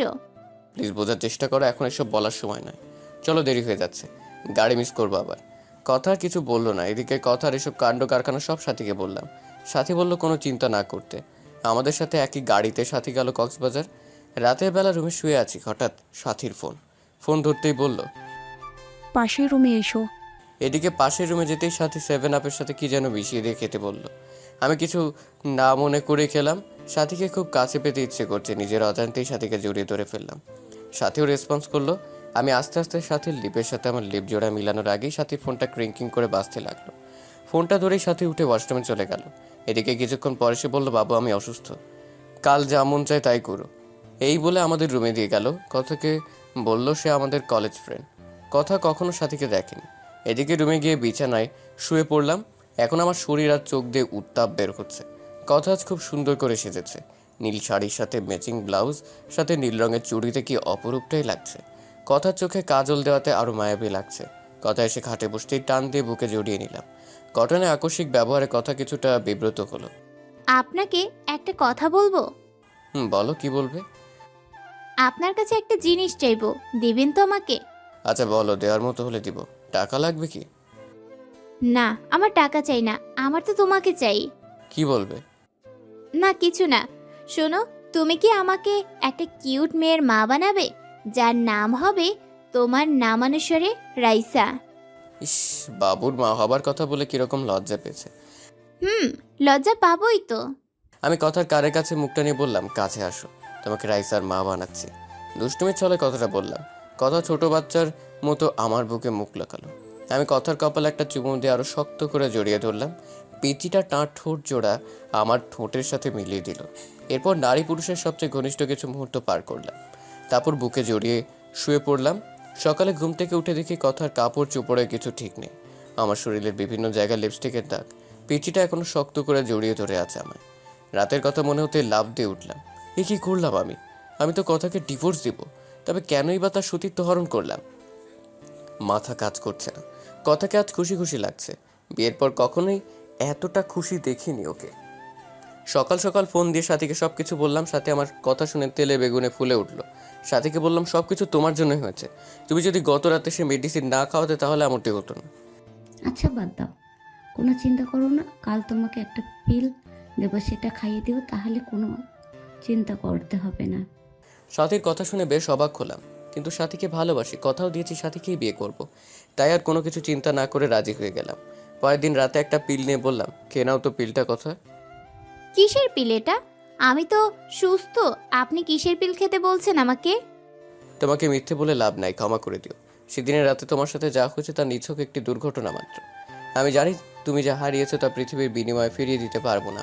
প্লিজ বোঝার চেষ্টা করো, এখন এসব বলার সময় নয়। চলো, দেরি হয়ে যাচ্ছে, গাড়ি মিস করবো আবার। কথা আর কিছু বললো না। এদিকে কথার এসব কাণ্ড কারখানা সব সাথীকে বললাম। সাথী বলল কোনো চিন্তা না করতে। আমাদের সাথে একই গাড়িতে সাথী গেল কক্সবাজার। রাতের বেলা রুমে শুয়ে আছি, হঠাৎ সাথীর ফোন ধরতেই বলল, পাশের রুমে এসো। এদিকে পাশের রুমে যেতেই সাথী 7 আপের সাথে কি যেন মিশিয়ে দিয়ে খেতে বলল। আমি কিছু না মনে করে খেলাম। সাথীকে খুব কাছে পেতে ইচ্ছে করছে। নিজের অজান্তেই সাথীকে জড়িয়ে ধরে ফেললাম। সাথীও রেসপন্স করলো। আমি আস্তে আস্তে সাথীর লিপের সাথে আমার লিপ জোড়া মিলানোর আগেই সাথীর ফোনটা ক্রিঙ্কিং করে বাজতে লাগলো। ফোনটা ধরেই সাথী উঠে ওয়াশরুমে চলে গেল। এদিকে কিছুক্ষণ পরে সে বলল, বাবু আমি অসুস্থ, কাল যা মন চায় তাই করো। এই বলে আমাদের রুমে দিয়ে গেল। কথাকে বলল সে আমাদের কলেজ ফ্রেন্ড। কথা কখনো সাথীকে দেখেনি। এদিকে রুমে গিয়ে বিছানায় শুয়ে পড়লাম। এখন আমার শরীর আর চোখ দিয়ে উত্তাপ বের হচ্ছে। কথা আজ খুব সুন্দর করে সেজেছে। নীল শাড়ির সাথে ম্যাচিং ব্লাউজ, সাথে নীল রঙের চুড়িতে কি অপরূপটাই লাগছে। কথার চোখে কাজল দেওয়াতে আরও মায়াবী লাগছে। কথা এসে খাটে বসতেই টান দিয়ে বুকে জড়িয়ে নিলাম। কটনের আকস্মিক ব্যবহারে কথা কিছুটা বিব্রত হলো। আপনাকে একটা কথা বলবো। বলো, কি বলবে? আপনার কাছে একটা জিনিস চাইবো, দিবেন তো আমাকে? আচ্ছা বলো, দেওয়ার মতো হলে দিব। টাকা লাগবে কি? না, আমার টাকা চাই না, আমার তো তোমাকে চাই। কি বলবে? না কিছু না। শোনো, তুমি কি আমাকে একটা কিউট মেয়ের মা বানাবে, যার নাম হবে তোমার নামানুসারে রাইসা? ইস, বাবুর মা হবার কথা বলে কিরকম লজ্জা পেয়েছে। লজ্জা পাবোই তো। আমি কথার কারে কাছে মুখটা নিয়ে বললাম, কাছে আসো, তোমাকে রাইসার মা বানাচ্ছি। দুষ্টুমির ছলে কথাটা বললাম। কথা ছোট বাচ্চার মতো আমার বুকে মুখ লাগালো। আমি কথার কপালে একটা চুমু দিয়ে আরো শক্ত করে জড়িয়ে ধরলাম। পেটিটা টাঁট ঠোঁট জোড়া আমার ঠোঁটের সাথে মিলিয়ে দিল। এরপর নারী পুরুষের সবচেয়ে ঘনিষ্ঠ কিছু মুহূর্ত পার করলাম। তারপর বুকে জড়িয়ে শুয়ে পড়লাম। সকালে ঘুম থেকে উঠে দেখি কথার কাপড় চোপড়ে কিছু ঠিক নেই। আমার শরীরের বিভিন্ন জায়গায় লিপস্টিকের দাগ। পেটিটা এখনো শক্ত করে জড়িয়ে ধরে আছে আমায়। রাতের কথা মনে হতে লাফ দিয়ে উঠলাম। এ কি করলাম আমি? আমি তো কথাকে ডিভোর্স দিব, তবে কেনই বা তার সতীত্ব হরণ করলাম? মাথা কাজ করছে না। কথাকে আজ খুশি খুশি লাগছে। বিয়ের পর কখনোই এতটা খুশি দেখিনি ওকে। সকাল সকাল ফোন দিয়ে সাথীকে সব কিছু বললাম। সাথী আমার কথা শুনে তেলে বেগুনে ফুলে উঠলো। সাথীকে বললাম, সব কিছু তোমার জন্যই হয়েছে। তুমি যদি গত রাতে সে মেডিসিন না খাওয়াতে তাহলে এমনটি হতো না। আচ্ছা বাদ দাও, কোনো চিন্তা করো না। কাল তোমাকে একটা পিল দেবো, সেটা খাইয়ে দিও, তাহলে কোনো চিন্তা করতে হবে না। সাথীর কথা শুনে বেশ অবাক হলাম, কিন্তু সাথীকে ভালোবাসি, কথাও দিয়েছি সাথীকেই বিয়ে করব। তাই আর কোনো কিছু চিন্তা না করে রাজি হয়ে গেলাম। পরের দিন রাতে একটা পিল নিয়ে বললাম, খেয়ে নাও তো পিলটা। কথা, কিসের পিল এটা? আমি তো সুস্থ, আপনি কিসের পিল খেতে বলছেন আমাকে? তোমাকে মিথ্যে বলে লাভ নাই, ক্ষমা করে দিও। সেদিনের রাতে তোমার সাথে যা হয়েছে তা নিছক একটি দুর্ঘটনা মাত্র। আমি জানি তুমি যা হারিয়েছো তা পৃথিবীর বিনিময়ে ফিরিয়ে দিতে পারবো না।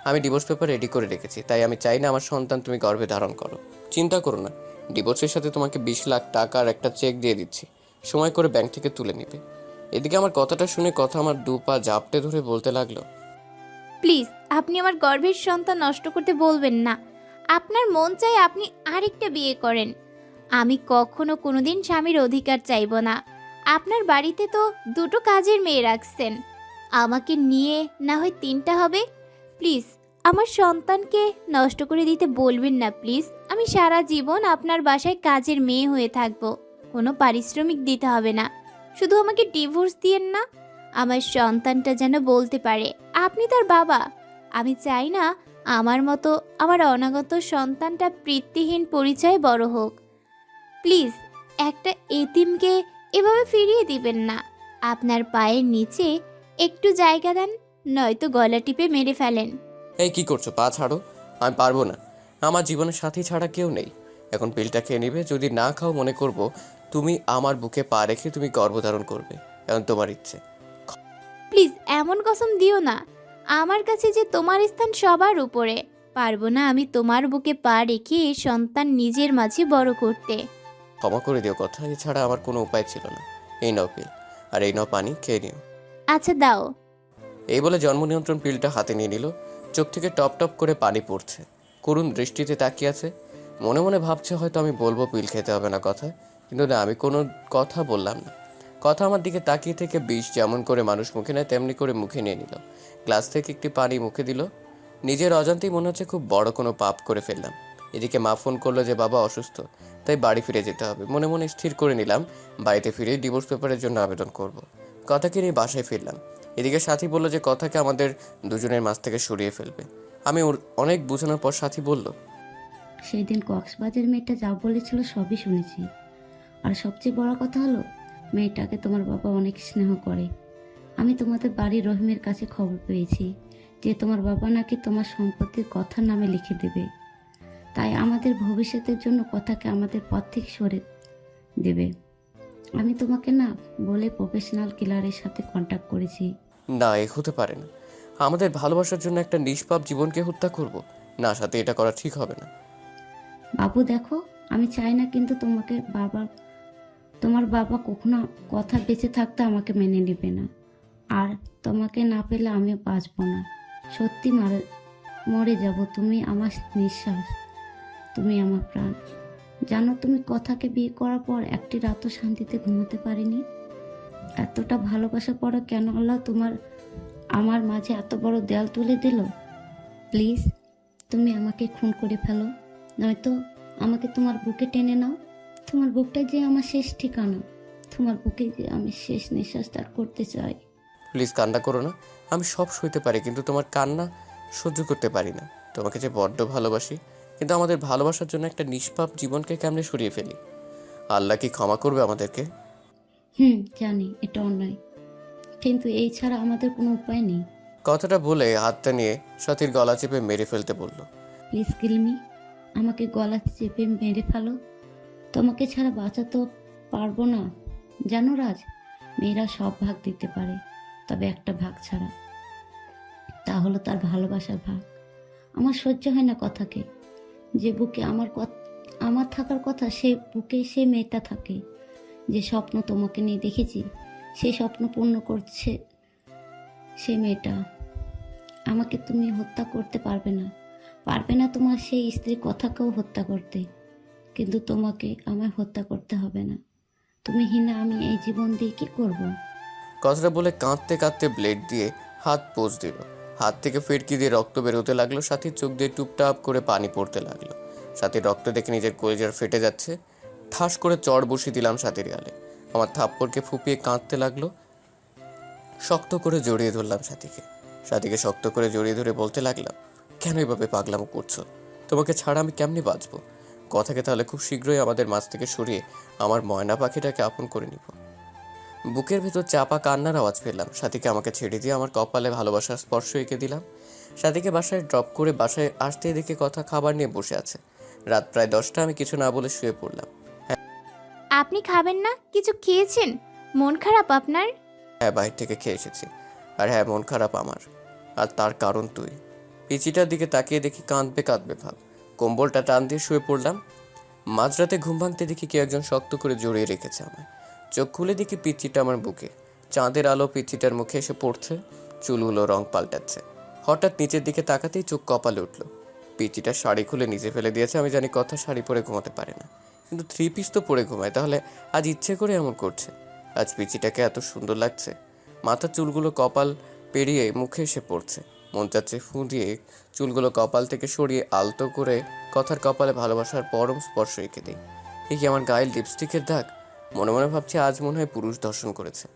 আমি ডিভোর্স পেপার রেডি করে রেখেছি, তাই আমি চাই না আমার সন্তান তুমি গর্ভে ধারণ করো। চিন্তা করো না, ডিভোর্সের সাথে তোমাকে 20 লাখ টাকার একটা চেক দিয়ে দিচ্ছি, সময় করে ব্যাংক থেকে তুলে নেবে। এদিকে আমার কথাটা শুনে কথা আমার দু পা জাপটে ধরে বলতে লাগলো, প্লিজ, আপনি আমার গর্ভের সন্তান নষ্ট করতে বলবেন না। আপনার মন চাই আপনি আরেকটা বিয়ে করেন। আমি কখনো কোনোদিন স্বামীর অধিকার চাইব না। আপনার বাড়িতে তো দুটো কাজের মেয়ে রাখছেন, আমাকে নিয়ে না হয় 3টা হবে। প্লিজ, আমার সন্তানকে নষ্ট করে দিতে বলবেন না প্লিজ। আমি সারা জীবন আপনার বাসায় কাজের মেয়ে হয়ে থাকবো, কোনো পারিশ্রমিক দিতে হবে না। শুধু আমাকে ডিভোর্স দিয়েন না। আমার সন্তানটা যেন বলতে পারে আপনি তার বাবা। আমি চাই না আমার মতো আমার অনাগত সন্তানটা পিতৃহীন পরিচয়ে বড় হোক। প্লিজ, একটা এতিমকে এভাবে ফিরিয়ে দিবেন না। আপনার পায়ের নিচে একটু জায়গা দেন, নয়তো গলা টিপে মেরে ফেলেন। এই কি করছো? পা ছাড়ো। আমি পারবো না। আমার জীবনের সাথী ছাড়া কেউ নেই। এখন পিলটা খেয়ে নিবে, যদি না খাও মনে করব তুমি আমার বুকে পা রেখে তুমি গর্ভধারণ করবে। এখন তোমার ইচ্ছে। প্লিজ এমন কসম দিও না। আমার কাছে যে তোমার স্থান সবার উপরে। পারবো না আমি তোমার বুকে পা রেখে এই সন্তান নিজের মাঝে বড় করতে। ক্ষমা করে দিও কথা, এছাড়া আমার কোনো উপায় ছিল না। এই নাও পিল, আর এই নাও পানি, খেয়ে নিও। আচ্ছা দাও। এই বলে জন্ম নিয়ন্ত্রণ পিলটা হাতে নিয়ে নিল। চোখ থেকে টপ টপ করে পানি পড়ছে, করুণ দৃষ্টিতে তাকিয়ে আছে। মনে মনে ভাবছে হয়তো আমি বলবো পিল খেতে হবে না কথা, কিন্তু না, আমি কোনো কথা বললাম না। কথা আমার দিকে তাকিয়ে থেকে বিষ যেমন করে মানুষ মুখে নেয় তেমনি করে মুখে নিয়ে নিল। গ্লাস থেকে একটি পানি মুখে দিল। নিজের অজান্তেই মনে হচ্ছে খুব বড় কোনো পাপ করে ফেললাম। এদিকে মা ফোন করলো যে বাবা অসুস্থ, তাই বাড়ি ফিরে যেতে হবে। মনে মনে স্থির করে নিলাম বাড়িতে ফিরে ডিভোর্স পেপারের জন্য আবেদন করব। কথাকে নিয়ে বাসায় ফিরলাম। এদিকে সাথী বলল যে কথাকে আমাদের দুজনের মাঝ থেকে সরিয়ে ফেলবে। আমি ওর অনেক বোঝানোর পর সাথী বলল, সেই দিন কক্সবাজার মেয়েটা যা বলেছিল সবই শুনেছি। আর সবচেয়ে বড় কথা হলো, মেয়েটাকে তোমার বাবা অনেক স্নেহ করে। আমি তোমাদের বাড়ির রহিমের কাছে খবর পেয়েছি যে তোমার বাবা নাকি তোমার সম্পত্তির কথার নামে লিখে দেবে। তাই আমাদের ভবিষ্যতের জন্য কথাকে আমাদের পথ থেকে সরে দেবে। আমি তোমাকে না বলে প্রফেশনাল কিলারের সাথে কন্ট্যাক্ট করেছি। না, এ হতে পারে না। আমাদের ভালোবাসার জন্য একটা নিষ্পাপ জীবনকে হত্যা করব? না সাথে, এটা করা ঠিক হবে না। বাবু দেখো, আমি চাই না, কিন্তু তোমার বাবা কখনো কথা বেঁচে থাকতে আমাকে মেনে নেবে না। আর তোমাকে না পেলে আমি বাঁচবো না। সত্যি মরে যাব। তুমি আমার নিঃশ্বাস, তুমি আমার প্রাণ। জানো, তুমি কথাকে বিয়ে করার পর একটি রাতও শান্তিতে ঘুমোতে পারিনি। এতটা ভালোবাসা পড়া কেন আল্লাহ আমার মাঝে এত বড় দেয়াল তুলে দিল? প্লিজ তুমি আমাকে খুন করে ফেলো, নয়তো আমাকে তোমার বুকে টেনে নাও। তোমার বুকটাই যে আমার শেষ ঠিকানা। তোমার বুকে যে আমি শেষ নিঃশ্বাস ত্যাগ করতে চাই। প্লিজ কান্না করো না। আমি সব সইতে পারি, কিন্তু তোমার কান্না সহ্য করতে পারি না। তোমাকে যে বড্ড ভালোবাসি, কিন্তু আমাদের ভালোবাসার জন্য একটা নিষ্পাপ জীবনকে কেমনে সরিয়ে ফেলি? আল্লাহ কি ক্ষমা করবে আমাদেরকে? জানি এটা অন্যায়, কিন্তু এই ছাড়া আমাদের কোনো উপায় নেই। কথাটা বলে হাতটা নিয়ে সাথীর গলা চেপে মেরে ফেলতে বলল। প্লিজ কিলমি, আমাকে গলা চেপে মেরে ফেলো। তোমাকে ছাড়া বাঁচাতে পারবো না। জানো রাজ, মেয়েরা সব ভাগ দিতে পারে, তবে একটা ভাগ ছাড়া, তা হলো তার ভালোবাসার ভাগ। আমার সহ্য হয় না কথাকে। যে বুকে আমার থাকার কথা, সে বুকে সে মেয়েটা থাকে। যে স্বপ্ন তোমাকে নিয়ে দেখেছি, সেই স্বপ্ন পূর্ণ করছে সে মেয়েটা। আমাকে তুমি হত্যা করতে পারবে না তোমার সেই স্ত্রীর কথাকেও হত্যা করতে, কিন্তু তোমাকে আমায় হত্যা করতে হবে না। তুমি হীনা, আমি এই জীবন দিয়ে কি করব? কথাটা বলে কাঁদতে কাঁদতে ব্লেড দিয়ে হাত পোঁচ দিল। হাত থেকে ফিরকি দিয়ে রক্ত বেরোতে লাগলো। সাথীর চোখ দিয়ে টুপটাপ করে পানি পড়তে লাগলো। সাথীর রক্ত দেখে নিজের কলিজার ফেটে যাচ্ছে। ঠাস করে চড় বসিয়ে দিলাম সাথীর গালে। আমার থাপ্পড়কে ফুপিয়ে কাঁদতে লাগলো। শক্ত করে জড়িয়ে ধরলাম সাথীকে শক্ত করে জড়িয়ে ধরে বলতে লাগলাম, কেন এভাবে পাগলামো করছো? তোমাকে ছাড়া আমি কেমনি বাঁচবো? কথাকে তাহলে খুব শীঘ্রই আমাদের মাঝ থেকে সরিয়ে আমার ময়না পাখিটাকে আপন করে নিব। বুকের ভেতর চাপা কান্নার আওয়াজ পেলাম। সাথীকে আমাকে ছেড়ে দিয়ে আমার কপালে ভালোবাসার স্পর্শ এঁকে দিলাম। সাথীকে বাসায় ড্রপ করে বাসায় আসতে দেখে কথা খাবার নিয়ে বসে আছে। রাত প্রায় 10টা। আমি কিছু না বলে শুয়ে পড়লাম। আপনি খাবেন না? কিছু খেয়েছেন? মন খারাপ আপনার? হ্যাঁ, বাইরে থেকে খেয়ে এসেছি। আর হ্যাঁ, মন খারাপ আমার। আর তার কারণ তুই। পিচিটার দিকে তাকিয়ে দেখি কাঁদবে ভাব। কম্বলটা টান দিয়ে শুয়ে পড়লাম। মাঝরাতে ঘুম ভাঙতে দেখি কেউ একজন শক্ত করে জড়িয়ে রেখেছে আমায়। চোখ খুলে দেখি পিচিটা আমার বুকে। চাঁদের আলো পিচিটার মুখে এসে পড়ছে। চুলগুলো রং পাল্টাচ্ছে। হঠাৎ নিচের দিকে তাকাতেই চোখ কপালে উঠল। পিচিটা শাড়ি খুলে নিচে ফেলে দিয়েছে। আমি জানি কথা শাড়ি পরে ঘুমাতে পারে না, কিন্তু 3 পিস তো পরে ঘুমায়, তাহলে আজ ইচ্ছে করে এমন করছে। আজ পিচিটাকে এত সুন্দর লাগছে। মাথার চুলগুলো কপাল পেরিয়ে মুখে এসে পড়ছে। মন চাচ্ছে ফু দিয়ে চুলগুলো কপাল থেকে সরিয়ে আলতো করে কথার কপালে ভালোবাসার পরম স্পর্শ রেখে দিই। এ কি আমার গায়ে লিপস্টিকের দাগ? মনে মনে ভাবছি আজ মনে হয় পুরুষ দর্শন করেছে।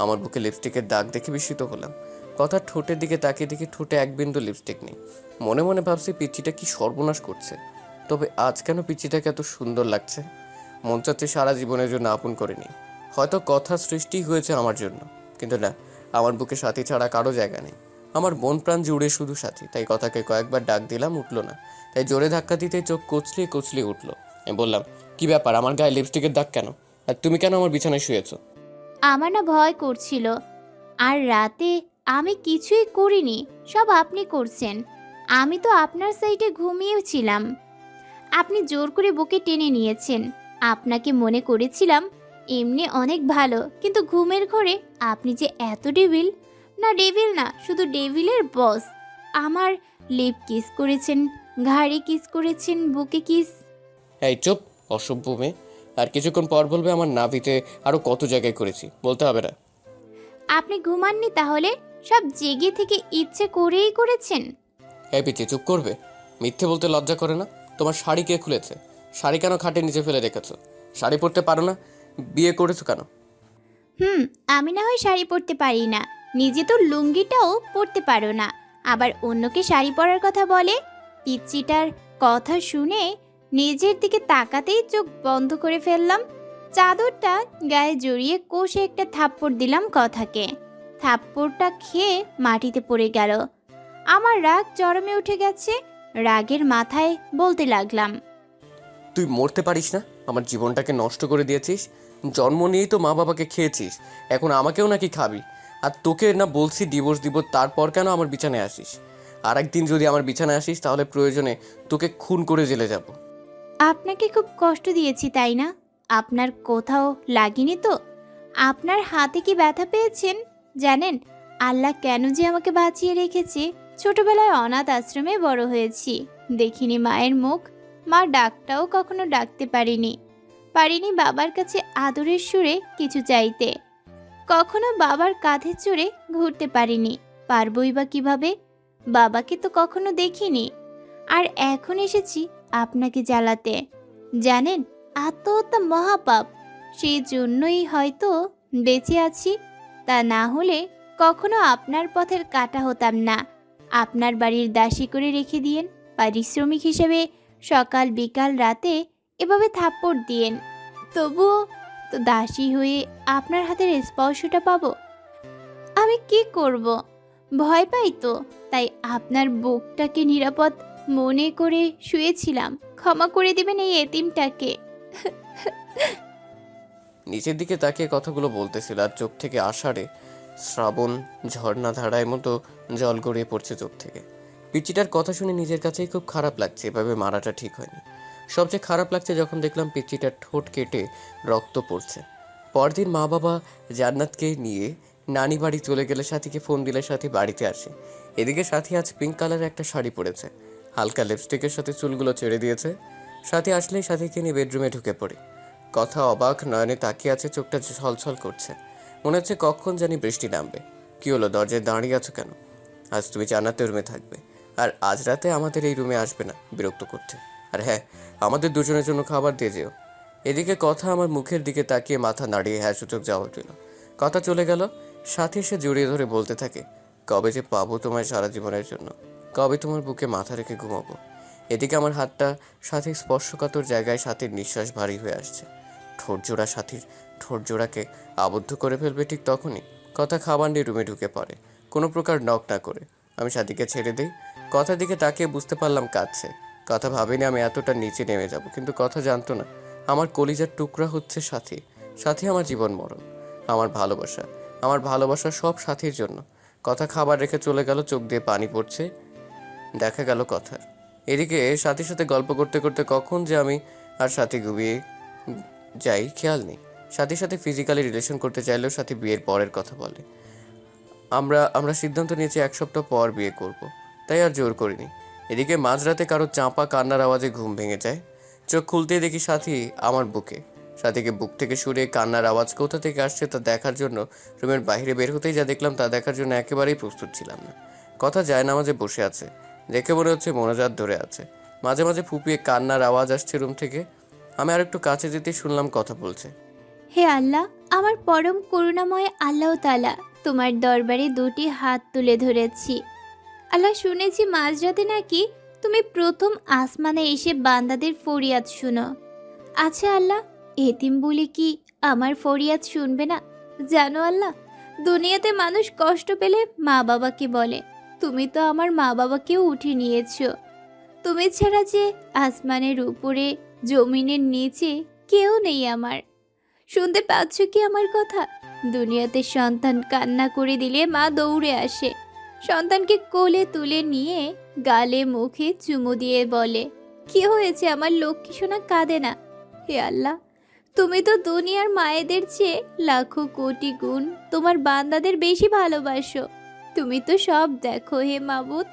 আমার বুকে লিপস্টিকের দাগ দেখে বিস্মিত হলাম। কথার ঠোঁটের দিকে তাকিয়ে দেখি ঠোঁটে এক বিন্দু লিপস্টিক নেই। মনে মনে ভাবছি পিচিটা কি সর্বনাশ করছে। তবে আজ কেন পিচিটাকে এত সুন্দর লাগছে? মন চাচ্ছে সারা জীবনের জন্য আপন করে নিই। হয়তো কথা সৃষ্টি হয়েছে আমার জন্য, কিন্তু না, আমার বুকে সাথী ছাড়া কারো জায়গা নেই। আমার মন প্রাণ জুড়ে শুধু সাথী, তাই কথাকে কয়েকবার ডাক দিলাম, উঠলো না। তাই জোরে ধাক্কা দিতে চোখ কচলিয়ে কচলিয়ে উঠলো। আমি বললাম, কি ব্যাপার, আমার গায়ে লিপস্টিকের দাগ কেন? আর তুমি কেন আমার বিছানায় শুয়েছো? আমার না ভয় করছিল। আর রাতে আমি কিছুই করিনি, সব আপনি করছেন। আমি তো আপনার সাইডে ঘুমিয়েছিলাম, আপনি জোর করে বুকে টেনে নিয়েছেন। আপনাকে মনে করেছিলাম এমনি অনেক ভালো, কিন্তু ঘুমের ঘরে আপনি যে এত ডেভিল! না ডেভিল না, শুধু ডেভিলের বস। আমার লিপ কিস করেছেন, ঘাড়ে কিস করেছেন, বুকে কিস। এই চুপ, অসভ্য মেয়ে। আর কিছুক্ষণ পর বলবে আমার নাভিতে আরো কত জায়গায় করেছি, বলতে হবে না। আপনি ঘুমাননি তাহলে? সব জেগে থেকে ইচ্ছে করেই করেছেন। এই পিচ্ছি, চুপ করবে? মিথ্যে বলতে লজ্জা করে না? তোমার শাড়ি কে খুলেছে? শাড়ি কেন খাটের নিচে ফেলে রেখেছো? শাড়ি পরতে পারো না? বিয়ে করেছো কেন? আমি না হয় শাড়ি পরতে পারি না, নিজে তো লুঙ্গিটাও পরতে পারো না, আবার অন্যকে শাড়ি পরার কথা বলে। পিচ্চিটার কথা শুনে নিজের দিকে তাকাতেই চোখ বন্ধ করে ফেললাম। চাদরটা গায়ে জড়িয়ে কষে একটা থাপ্পড় দিলাম কথাকে। থাপ্পড়টা খেয়ে মাটিতে পড়ে গেল। আমার রাগ চরমে উঠে গেছে। রাগের মাথায় বলতে লাগলাম, তুই মরতে পারিস না? আমার জীবনটাকে নষ্ট করে দিয়েছিস। জন্ম নিয়েই তো মা বাবাকে খেয়েছিস, এখন আমাকেও নাকি খাবি? আর তোকে না বলছি ডিভোর্স দিব, তারপর কেন আমার বিছানায় আসিস? আর একদিন যদি আমার বিছানায় আসিস তাহলে প্রয়োজনে তোকে খুন করে জেলে যাব। আপনাকে খুব কষ্ট দিয়েছি তাই না? আপনার কোথাও লাগেনি তো? আপনার হাতে কি ব্যথা পেয়েছেন? জানেন আল্লাহ কেন যে আমাকে বাঁচিয়ে রেখেছে? ছোটবেলায় অনাথ আশ্রমে বড় হয়েছি, দেখিনি মায়ের মুখ। মা ডাকটাও কখনো ডাকতে পারিনি বাবার কাছে আদরের সুরে কিছু চাইতে। কখনো বাবার কাঁধে চড়ে ঘুরতে পারিনি, পারবই বা কিভাবে? বাবাকে তো কখনো দেখিনি। আর এখন এসেছি আপনাকে জ্বালাতে। জানেন আত্মহত্যা মহাপাপ, সেই জন্যই হয়তো বেঁচে আছি। তা না হলে কখনো আপনার পথের কাটা হতাম না। আপনার বাড়ির দাসী করে রেখে দিয়েন, পারিশ্রমিক হিসেবে সকাল বিকাল রাতে এভাবে থাপ্পড় দিয়েন, তবুও তো দাসী হয়ে আপনার হাতের স্পর্শটা পাবো। আমি কি করব? ভয় পাই তো, তাই আপনার বুকটাকে নিরাপদ মনে করে শুয়েছিলাম। ক্ষমা করে দিবেন এই এতিমটাকে। নিচের দিকে তাকিয়ে কথাগুলো বলতেছিল, আর চোখ থেকে আষাঢ়ে শ্রাবণ ঝর্ণা ধারায় মতো জল গড়িয়ে পড়ছে চোখ থেকে। পিচ্চিটার কথা শুনে নিজের কাছেই খুব খারাপ লাগছে। এভাবে মারাটা ঠিক হয়নি। সবচেয়ে খারাপ লাগছে যখন দেখলাম পিচ্চিটার ঠোঁট কেটে রক্ত পড়ছে। পরদিন মা বাবা জান্নাতকে নিয়ে নানি বাড়ি চলে গেলে সাথীকে ফোন দিলে সাথী বাড়িতে আসে। এদিকে সাথী আজ পিঙ্ক কালারের একটা শাড়ি পরেছে, হালকা লিপস্টিকের সাথে চুলগুলো ছেড়ে দিয়েছে। সাথী আসলেই সাথীকে নিয়ে বেডরুমে ঢুকে পড়ে। কথা অবাক নয়নে তাকিয়ে আছে, চোখটা ছলছল করছে। মনে হচ্ছে কখন জানি বৃষ্টি নামবে। কি হলো, দরজায় দাঁড়িয়ে আছো কেন? আজ তুমি জান্নাতের রুমে থাকবে, আর আজ রাতে আমাদের এই রুমে আসবে না বিরক্ত করতে। আর হ্যাঁ, আমাদের দুজনের জন্য খাবার দিয়ে যেও। এদিকে কথা আমার মুখের দিকে তাকিয়ে মাথা নাড়িয়ে হ্যাঁ সূচক জবাব দিল। কথা চলে গেল। সাথে এসে জড়িয়ে ধরে বলতে থাকে, কবে যে পাবো তোমায় সারা জীবনের জন্য, কবে তোমার বুকে মাথা রেখে ঘুমাবো। এদিকে আমার হাতটা সাথীর স্পর্শকাতর জায়গায় সাথীর নিঃশ্বাস ভারী হয়ে আসছে। ঠোঁটজোড়া সাথীর ঠোঁটজোড়াকে আবদ্ধ করে ফেলবে ঠিক তখনই কথা খাবার নিয়ে রুমে ঢুকে পড়ে, কোনো প্রকার নক না করে। আমি সাথীকে ছেড়ে দিই। কথার দিকে তাকিয়ে বুঝতে পারলাম কাঁদছে। কথা ভাবিনি আমি এতটা নিচে নেমে যাব, কিন্তু কথা জানতো না আমার কলিজার টুকরা হচ্ছে সাথী। সাথী আমার জীবন মরণ, আমার ভালোবাসা সব সাথীর জন্য। কথা খাবার রেখে চলে গেল, চোখ দিয়ে পানি পড়ছে। দেখা গেল কথার। এদিকে সাথীর সাথে গল্প করতে করতে কখন যে আমি আর সাথী ঘুমিয়ে যাই খেয়াল নেই। সাথীর সাথে ফিজিক্যালি রিলেশন করতে চাইলেও সাথী বিয়ের পরের কথা বলে। আমরা সিদ্ধান্ত নিয়েছি 1 সপ্তাহ পর বিয়ে করব, তাই আর জোর করিনি। এদিকে মাঝরাতে কারো চাঁপা কান্নার আওয়াজে ঘুম ভেঙে যায়। চোখ খুলতেই দেখি সাথী আমার বুকে। সাথীকে বুক থেকে সরিয়ে কান্নার আওয়াজ কোথা থেকে আসছে তা দেখার জন্য রুমের বাইরে বের হতেই যা দেখলাম তা দেখার জন্য একেবারেই প্রস্তুত ছিলাম না। কথা জায়নামাজে বসে আছে, দেখে মনে হচ্ছে মোনাজাত ধরে আছে। মাঝে মাঝে ফুপিয়ে কান্নার আওয়াজ আসছে রুম থেকে। আমি আর একটু কাছে যেতেই শুনলাম কথা বলছে, হে আল্লাহ, আমার পরম করুণাময় আল্লাহ তাআলা, তোমার দরবারে 2টি হাত তুলে ধরেছি। আল্লাহ, শুনেছি মাঝরাতে নাকি তুমি প্রথম আসমানে এসে বান্দাদের ফরিয়াদ শুনো। আচ্ছা আল্লাহ, এতিম বলে কি আমার ফরিয়াদ শুনবে না? জানো আল্লাহ, দুনিয়াতে মানুষ কষ্ট পেলে মা বাবাকে বলে, তুমি তো আমার মা বাবাকেও উঠে নিয়েছো। তুমি ছাড়া যে আসমানের উপরে জমিনের নিচে কেউ নেই আমার। শুনতে পাচ্ছ কি আমার কথা? দুনিয়াতে সন্তান কান্না করে দিলে মা দৌড়ে আসে, সন্তানকে কোলে তুলে নিয়ে গালে মুখে চুমু দিয়ে বলে, কি হয়েছে আমার লক্ষ্মী সোনা, কাঁদে না। হে আল্লাহ, তুমি তো দুনিয়ার মায়েদের চেয়ে লাখো কোটি গুণ তোমার বান্দাদের বেশি ভালোবাসো। তুমি তো সব দেখো হে মাবুদ।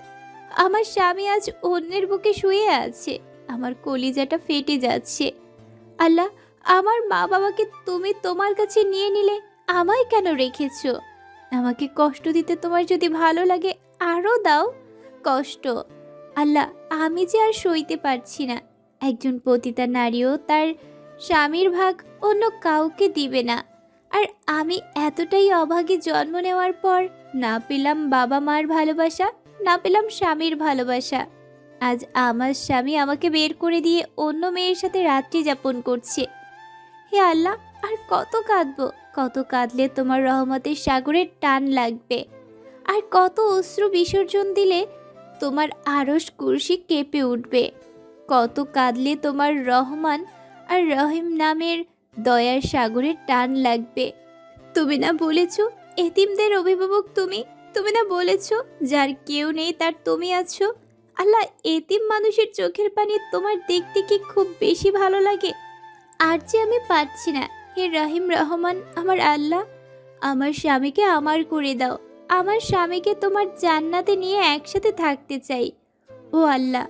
আমার স্বামী আজ অন্যের বুকে শুয়ে আছে, আমার কলিজাটা ফেটে যাচ্ছে। আল্লাহ, আমার মা বাবাকে তুমি তোমার কাছে নিয়ে নিলে, আমায় কেন রেখেছো? আমাকে কষ্ট দিতে তোমার যদি ভালো লাগে আরও দাও কষ্ট। আল্লাহ, আমি যে আর সইতে পারছি না। একজন পতিতা নারীও তার স্বামীর ভাগ অন্য কাউকে দিবে না, আর আমি এতটাই অভাগে জন্ম নেওয়ার পর না পেলাম বাবা মার ভালোবাসা, না পেলাম স্বামীর ভালোবাসা। আজ আমার স্বামী আমাকে বের করে দিয়ে অন্য মেয়ের সাথে রাত্রি যাপন করছে। হে আল্লাহ, আর কত কাঁদবো? কত কাঁদলে তোমার রহমতের সাগরের টান লাগবে? আর কত অশ্রু বিসর্জন দিলে তোমার আরশ কুরসি কেঁপে উঠবে? কত কাঁদলে তোমার রহমান আর রহিম নামের দয়ার সাগরের টান লাগবে? তুমি না বলেছো এতিমদের অভিভাবক তুমি? তুমি না বলেছো যার কেউ নেই তার তুমি আছো? আল্লাহ, এতিম মানুষের চোখের পানি তোমার দেখতে কি খুব বেশি ভালো লাগে? আর যে আমি পাচ্ছি না। হে রহিম রহমান আমার আল্লাহ, আমার স্বামীকে আমার করে দাও। আমার স্বামীকে তোমার জান্নাতে নিয়ে একসাথে থাকতে চাই। ও আল্লাহ,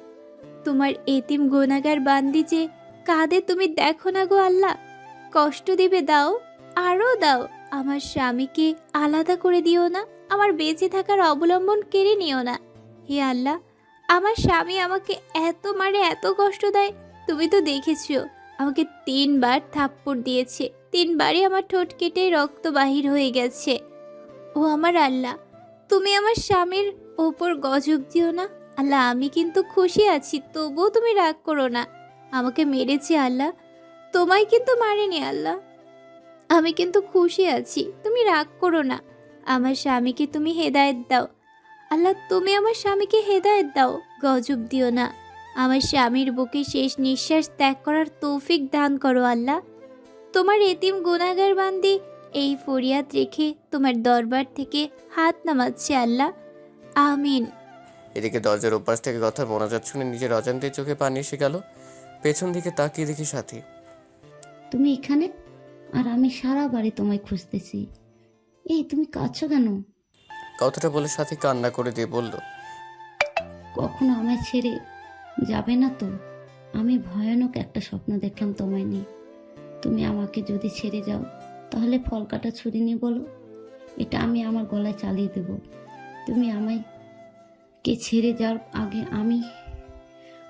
তোমার এতিম গুনাহগার বান্দি যে কাঁদে তুমি দেখো না গো আল্লাহ। কষ্ট দিবে দাও, আরও দাও। আমার স্বামীকে আলাদা করে দিও না, আমার বেঁচে থাকার অবলম্বন কেড়ে নিও না। হে আল্লাহ, আমার স্বামী আমাকে এত মারে, এত কষ্ট দেয়। তুমি তো দেখেছো, আমাকে 3 বার থাপ্পড় দিয়েছে, 3 বারই আমার ঠোঁট কেটে রক্ত বাহির হয়ে গেছে। ও আমার আল্লাহ, তুমি আমার স্বামীর ওপর গজব দিও না। আল্লাহ, আমি কিন্তু খুশি আছি, তবুও তুমি রাগ করো না। আমাকে মেরেছে আল্লাহ, তোমায় কিন্তু মারেনি আল্লাহ। আমি কিন্তু খুশি আছি, তুমি রাগ করো না। আমার স্বামীকে তুমি হেদায়েত দাও আল্লাহ, তুমি আমার স্বামীকে হেদায়েত দাও, গজব দিও না। আমার স্বামীর বুকে শেষ নিঃশ্বাস ত্যাগ করার তৌফিক দান করো আল্লাহ। তোমার এতিম গুনাহগার বান্দি এই ফরিয়াদ রেখে তোমার দরবার থেকে হাত নামাচ্ছে আল্লাহ, আমিন। এদিকে দরজার ওপাশ থেকে কথার মোনাজাত শুনে নিজের অজান্তে চোখে পানি এসে গেল। পেছন দিকে তাকিয়ে দেখি সাথী। তুমি এখানে? আর আমি সারা বাড়ি তোমায় খুঁজতেছি। এই তুমি কাঁদছো কেন? কথাটা বলে সাথী কান্না করে দিয়ে বলল, কখনো আমায় ছেড়ে যাবে না তো? আমি ভয়ানক একটা স্বপ্ন দেখলাম তোমায় নিয়ে। তুমি আমাকে যদি ছেড়ে যাও তাহলে ফল কাটা ছুরি নিয়ে বলো, এটা আমি আমার গলায় চালিয়ে দেব। তুমি আমাকে ছেড়ে যাওয়ার আগে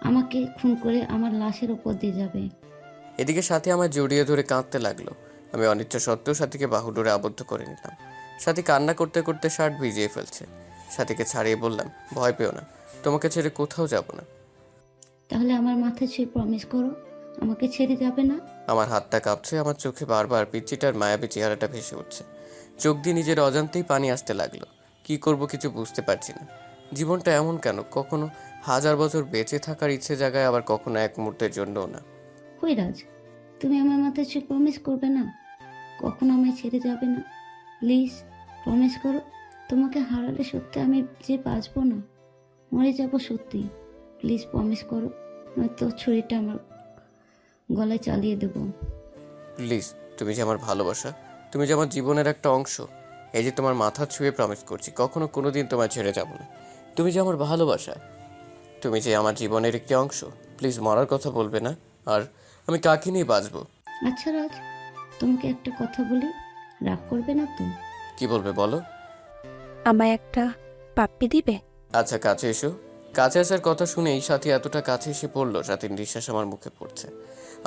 আমাকে খুন করে আমার লাশের ওপর দিয়ে যাবে। এদিকে সাথী আমার জড়িয়ে ধরে কাঁদতে লাগলো। আমি অনিচ্ছা সত্ত্বেও সাথীকে বাহুডোরে আবদ্ধ করে নিলাম। সাথী কান্না করতে করতে শার্ট ভিজিয়ে ফেলছে। সাথীকে ছাড়িয়ে বললাম, ভয় পেও না, তোমাকে ছেড়ে কোথাও যাব না। তাহলে আমার মাথায় ছুঁয়ে প্রমিস করো আমাকে ছেড়ে যাবে না। আমার হাতটা কাঁপছে, আমার চোখে বারবার পিচ্চিটার মায়াবী চেহারাটা ভেসে উঠছে। চোখ দিয়ে নিজের অজান্তেই পানি আসতে লাগলো। কি করব কিছু বুঝতে পারছি না। জীবনটা এমন কেন? কখনো 1000 বছর বেঁচে থাকার ইচ্ছে জাগায়, আবার কখনো এক মুহূর্তের জন্যও না। কই রাজ, তুমি আমার মাথায় ছুঁয়ে প্রমিস করবে না? কখনো আমায় ছেড়ে যাবে না? প্লিজ প্রমিস করো। তোমাকে হারালে সত্যি আমি যে বাঁচবো না, মরে যাব সত্যি। প্লিজ প্রমিস করো, নয়তো ছুরিটা আমার গলায় চালিয়ে দেবো। প্লিজ, তুমি যে আমার ভালোবাসা, তুমি যে আমার জীবনের একটা অংশ, এই যে তোমার মাথা ছুঁয়ে প্রমিস করছি কখনো কোনোদিন তোমায় ছেড়ে যাব না। তুমি যে আমার ভালোবাসা, তুমি যে আমার জীবনের একটি অংশ, প্লিজ মরার কথা বলবে না। আর আমি কাকে নিয়ে বাঁচবো? আচ্ছা রাজ, তোমাকে একটা কথা বলি, রাগ করবে না তো? কি বলবে বলো। আমায় একটা পাপ্পি দিবে? আচ্ছা কাছে এসো। কাছে আসার কথা শুনেই সাথী এতটা কাছে এসে পড়লো, সাথীর নিঃশ্বাস আমার মুখে পড়ছে।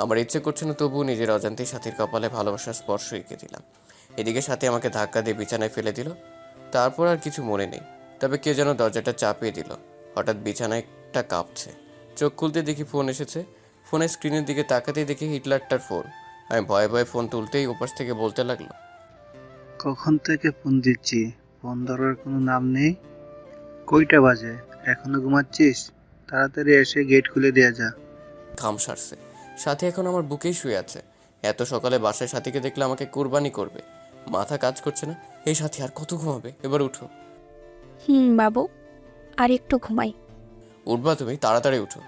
আমার ইচ্ছে করছে না, তবুও নিজের অজান্তেই সাথীর কপালে ভালোবাসার স্পর্শ এঁকে দিলাম। এদিকে সাথী আমাকে ধাক্কা দিয়ে বিছানায় ফেলে দিল। তারপর আর কিছু মনে নেই, তবে কে যেন দরজাটা চাপিয়ে দিল। হঠাৎ বিছানায়টা কাঁপছে। চোখ খুলতে দেখি ফোন এসেছে। ফোনের স্ক্রিনের দিকে তাকাতেই দেখি হিটলারটার ফোন। আমি ভয়ে ভয়ে ফোন তুলতেই ওপাশ থেকে বলতে লাগলো, কখন থেকে ফোন দিচ্ছি, ফোন ধরার কোনো নাম নেই। কয়টা বাজে? এখনো ঘুমাচ্ছিস? তাড়াতাড়ি এসে গেট খুলে দেয়া যা। ঘাম সারছে। সাথী এখন আমার বুকেই শুয়ে আছে। এত সকালে বাসায় সাথীকে দেখলে আমাকে কোরবানি করবে। মাথা কাজ করছে না। এই সাথী আর কত ঘুমাবে? এবার উঠো। বাবু, আর একটু ঘুমাই। উঠবা তুমি, তাড়াতাড়ি উঠো।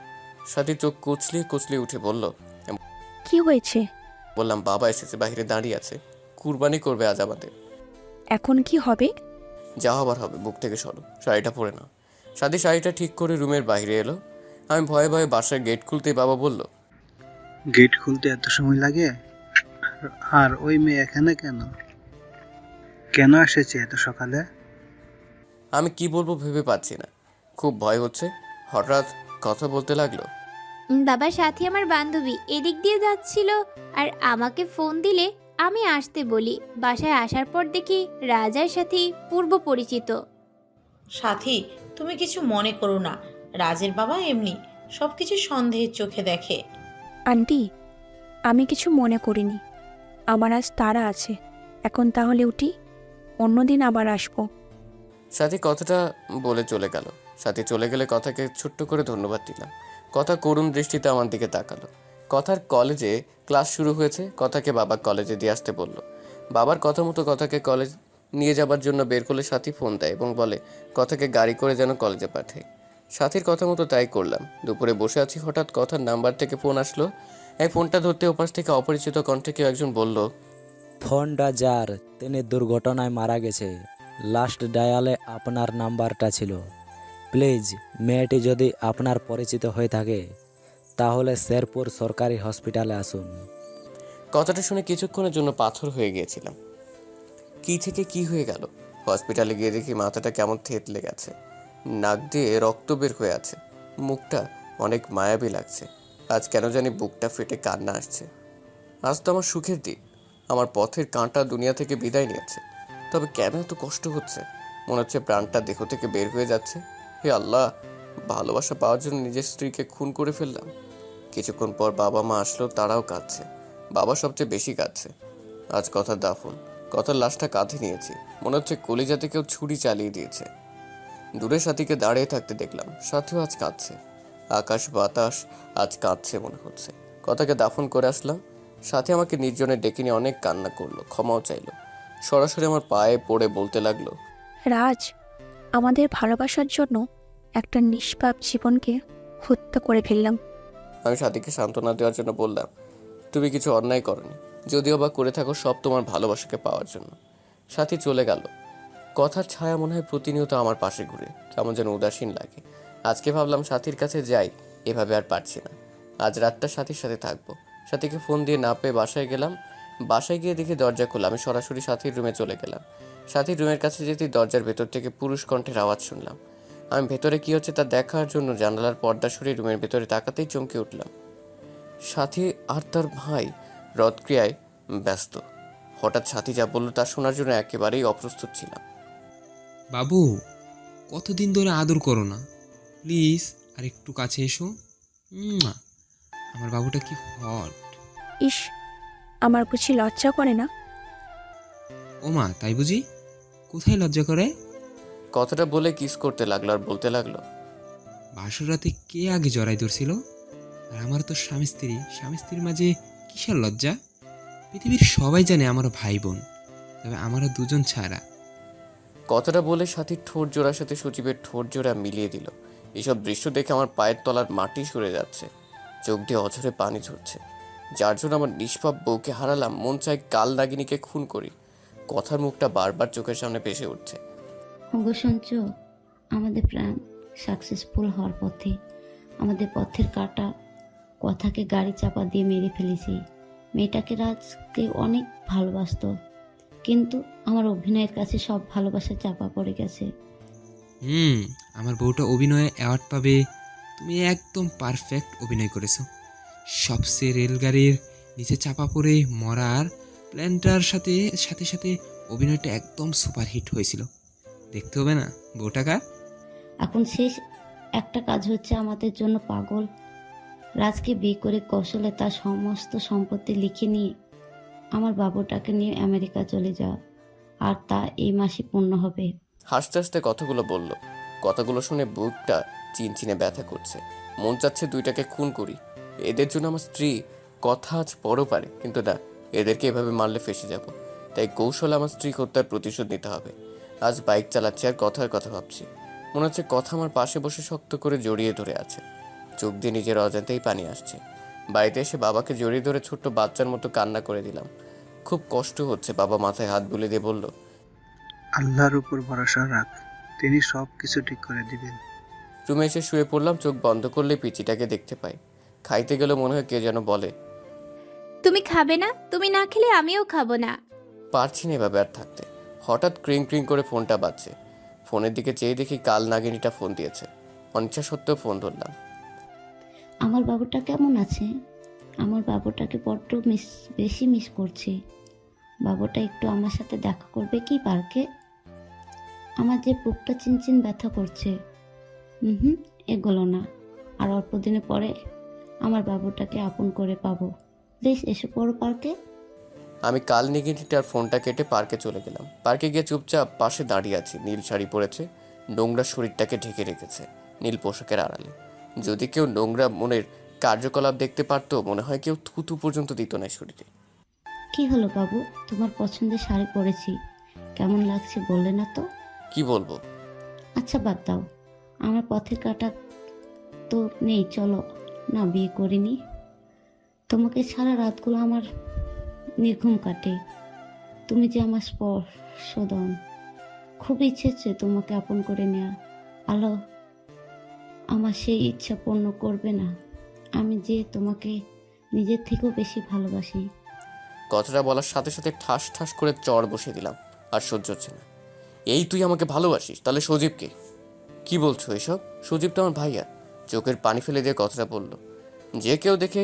সাথী চোখ কুচলিয়ে কুচলিয়ে উঠে বলল। কি হয়েছে? বললাম বাবা এসেছে, বাইরে দাঁড়িয়ে আছে, কুরবানি করবে আজ আমাদের। এখন কি হবে? যা হবার হবে, বুক থেকে সরো, শাড়িটা পরে নাও। সাথী শাড়িটা ঠিক করে রুমের বাইরে এলো। আমি ভয়ে ভয়ে বাসার গেট খুলতেই বাবা বলল, গেট খুলতে এত সময় লাগে? আর ওই মেয়ে এখানে কেন? কেন এসেছে এত সকালে? আমি কি বলবো ভেবে পাচ্ছি না। খুব ভয় হচ্ছে। হঠাৎ কথা বলতে লাগলো। বাবার সাথে আমার বান্ধবী এদিক দিয়ে যাচ্ছিল আর আমাকে ফোন দিলে আমি আসতে বলি। বাসায় আসার পর দেখি রাজার সাথে পূর্ব পরিচিত। সাথী, তুমি কিছু মনে করো না। রাজের বাবা এমনি সব কিছু সন্দেহের চোখে দেখে। আন্টি, আমি কিছু মনে করিনি। আমার আজ তাড়া আছে। এখন তাহলে উঠি, অন্যদিন আবার আসবো। সাথী কথাটা বলে চলে গেল। সাথী চলে গেলে কথাকে ছোট্ট করে ধন্যবাদ দিলাম। কথা করুণ দৃষ্টিতে আমার দিকে তাকালো। কথার কলেজে ক্লাস শুরু হয়েছে। কথাকে বাবা কলেজে দিয়ে আসতে বলল। বাবার কথা মতো কথাকে কলেজ নিয়ে যাবার জন্য বের করলে সাথী ফোন দেয় এবং বলে কথাকে গাড়ি করে যেন কলেজে পাঠায়। সাথীর কথা মতো তাই করলাম। দুপুরে বসে আছি, হঠাৎ কথার নাম্বার থেকে ফোন আসলো। এই ফোনটা ধরতে ওপাশ থেকে অপরিচিত কণ্ঠে কেউ একজন বলল, ফোনটা যার, তিনি দুর্ঘটনায় মারা গেছে। লাস্ট ডায়ালে আপনার নাম্বারটা ছিল। প্লিজ, মেয়েটি যদি আপনার পরিচিত হয়ে থাকে তাহলে শেরপুর সরকারি হসপিটালে আসুন। কথাটা শুনে কিছুক্ষণের জন্য পাথর হয়ে গিয়েছিলাম। কি থেকে কি হয়ে গেল? হসপিটালে গিয়ে দেখি মাথাটা কেমন থেতলে গেছে, নাক দিয়ে রক্ত বের হয়ে আছে, মুখটা অনেক মায়াবী লাগছে। আজ কেন জানি বুকটা ফেটে কান্না আসছে। আজ তো আমার সুখের দিন। আমার পথের কাঁটা দুনিয়া থেকে বিদায় নিয়েছে। তবে কেন এত কষ্ট হচ্ছে? মনে হচ্ছে প্রাণটা দেহ থেকে বের হয়ে যাচ্ছে। হে আল্লাহ, ভালোবাসা পাওয়ার জন্য নিজের স্ত্রীকে খুন করে ফেললাম। কিছুক্ষণ পর বাবা মা আসলো, তারাও কাঁদছে। বাবা সবচেয়ে বেশি কাঁদছে। আজ কথার দাফন। কথার লাশটা কাঁধে নিয়েছি। মনে হচ্ছে কলিজাতে কেউ ছুরি চালিয়ে দিয়েছে। দূরে সাথীকে দাঁড়িয়ে থাকতে দেখলাম। সাথীও আজ কাঁদছে। আকাশ বাতাস আজ কাঁদছে মনে হচ্ছে। কথাকে দাফন করে আসলাম। সাথী আমাকে নির্জনে ডেকে নিয়ে অনেক কান্না করলো, ক্ষমাও চাইলো। সরাসরি আমার পায়ে পড়ে বলতে লাগলো, রাজ, আমাদের ভালোবাসার জন্য একটা নিষ্পাপ জীবনকে হত্যা করে ফেললাম। আমি সাথীকে সান্ত্বনা দেওয়ার জন্য বললাম, তুমি কিছু অন্যায় করনি, যদিও বা করে থাকো সব তোমার ভালোবাসাকে পাওয়ার জন্য। সাথী চলে গেল। কথার ছায়া মনে হয় প্রতিনিয়ত আমার পাশে ঘুরে, কেমন যেন উদাসীন লাগে। আজকে ভাবলাম সাথীর কাছে যাই, এভাবে আর পারছি না। আজ রাতটা সাথীর সাথে থাকবো। সাথীকে ফোন দিয়ে না পেয়ে বাসায় গেলাম। বাসায় গিয়ে দেখি দরজা খোলা। আমি সরাসরি সাথীর রুমে চলে গেলাম। সাথীর রুমের কাছে যেতেই দরজার ভেতর থেকে পুরুষ কণ্ঠের আওয়াজ শুনলাম। আমি ভেতরে কি হচ্ছে তা দেখার জন্য জানালার পর্দা সরিয়ে রুমের ভেতরে তাকাতেই চমকে উঠলাম। সাথী আর তার ভাই রদক্রিয়ায় ব্যস্ত। হঠাৎ সাথী যা বলল তা শোনার জন্য একেবারেই অপ্রস্তুত ছিলাম। বাবু, কতদিন ধরে আদর করো না? প্লিজ আর একটু কাছে এসো। উম্মা, আমার বাবুটা কি হট! ইস, আমার বুঝি লজ্জা করে না? ও মা, তাই বুঝি? কোথায় লজ্জা করে? কথাটা বলে কিস করতে লাগলো আর বলতে লাগলো, বাসর রাতে কে আগে জড়াই ধরছিল? আর আমার তো স্বামী স্ত্রীর মাঝে কিসের লজ্জা? পৃথিবীর সবাই জানে আমার ভাই বোন, তবে আমারও দুজন ছাড়া। কথাটা বলে সাথীর ঠোঁট জোড়ার সাথে সচিবের ঠোঁট জোড়া মিলিয়ে দিল। এসব দৃশ্য দেখে আমার পায়ের তলার মাটি সরে যাচ্ছে, চোখ দিয়ে অঝরে পানি ঝরছে। যার জন্য আমার নিষ্পাপ বউকে হারালাম, মন চাই কাল নাগিনীকে খুন করি। কথার মুখটা বারবার চোখের সামনে ভেসে উঠছে। ওগো সঞ্চ, আমাদের প্ল্যান সাকসেসফুল হওয়ার পথে আমাদের পথের কাটা কথাকে গাড়ি চাপা দিয়ে মেরে ফেলেছি। মেয়েটাকে রাজকে অনেক ভালোবাসতো, কিন্তু আমার অভিনয়ের কাছে সব ভালোবাসা চাপা পড়ে গেছে। আমার বউটা অভিনয়ে অ্যাওয়ার্ড পাবে। তুমি একদম পারফেক্ট অভিনয় করেছো। সবচেয়ে রেলগাড়ির নিচে চাপা পড়ে মরার প্ল্যানটার সাথে সাথে সাথে অভিনয়টা একদম সুপারহিট হয়েছিল। দেখতে হবে না বউটা কার? এখন শেষ একটা কাজ হচ্ছে আমাদের জন্য পাগল রাজকে বিয়ে করে কৌশলে তার সমস্ত সম্পত্তি লিখে নিয়ে আমার বাবুটাকে নিয়ে আমেরিকা চলে যাওয়া, আর তা এই মাসে পূর্ণ হবে। হাসতে হাসতে কথাগুলো বলল। কথাগুলো শুনে বুকটা চিনচিনে ব্যথা করছে। মন চাচ্ছে দুইটাকে খুন করি। এদের জন্য আমার স্ত্রী কথা আজ বড় পারে, কিন্তু না, এদেরকে এভাবে মারলে ফেঁসে যাব। তাই কৌশলে আমার স্ত্রী হত্যার প্রতিশোধ নিতে হবে। আজ বাইক চালাচ্ছি আর কথার কথা ভাবছি। মনে হচ্ছে কথা আমার পাশে বসে শক্ত করে জড়িয়ে ধরে আছে। চোখ দিয়ে নিজের অজান্তেই পানি আসছে। বাড়িতে এসে বাবাকে জড়িয়ে ধরে ছোট্ট বাচ্চার মতো কান্না করে দিলাম। খুব কষ্ট হচ্ছে। বাবা মাথায় হাত বুলিয়ে দিয়ে বলল, আল্লাহর উপর ভরসা রাখ, তিনি সব কিছু ঠিক করে দিবেন। রুমে এসে শুয়ে পড়লাম। চোখ বন্ধ করলে পিচিটাকে দেখতে পাই। খাইতে গেলে মনে হয় কে যেন বলে, তুমি খাবে না? তুমি না খেলে আমিও খাবো না। পারছি না এভাবে আর থাকতে। হঠাৎ ক্রিং ক্রিং করে ফোনটা বাজছে। ফোনের দিকে চেয়ে দেখি কাল নাগিনীটা ফোন দিয়েছে। অনিচ্ছা সত্ত্বেও ফোন ধরলাম। আমার বাবুটা কেমন আছে? আমার বাবুটাকে বড্ড বেশি মিস করছি। বাবুটা একটু আমার সাথে দেখা করবে কি পার্কে? আমার যে বুকটা চিনচিন ব্যথা করছে। হুম, এগুলো না। আর অল্প দিনে পরে আমার বাবুটাকে আপন করে পাবো। প্লিজ এসে পড়ো পার্কে। আমি কাল নাগিনীটার ফোনটা কেটে পার্কে চলে গেলাম। পার্কে গিয়ে চুপচাপ পাশে দাঁড়িয়ে আছি। নীল শাড়ি পরেছে, নোংরা শরীরটাকে ঢেকে রেখেছে নীল পোশাকের আড়ালে। যদি কেউ নোংরা মনের কার্যকলাপ দেখতে পারতো, মনে হয় কেউ থুতু পর্যন্ত দিত না শরীরে। কি হলো বাবু, তোমার পছন্দের শাড়ি পরেছি, কেমন লাগছে বললে না তো? কি বলবো? আচ্ছা বাদ দাও, আমার পথে কাটা তো নেই, চলো না, বিয়ে করিনি। তোমাকে ছাড়া রাতগুলো আমার নির্ঘুম কাটে। তুমি যে আমার স্পর্শদন। খুব ইচ্ছে হচ্ছে তোমাকে আপন করে নেওয়া। আলো আমার সেই ইচ্ছা পূর্ণ করবে না? আমি যে তোমাকে নিজের থেকেও বেশি ভালোবাসি। কথাটা বলার সাথে সাথে ঠাস ঠাস করে চড় বসে দিলাম। আর সহ্য হচ্ছে না। এই তুই আমাকে ভালোবাসিস? তাহলে সজীবকে কি বলছো এসব? সজীব তো আমার ভাইয়া। চোখের পানি ফেলে দিয়ে কথাটা বলল, যে কেউ দেখে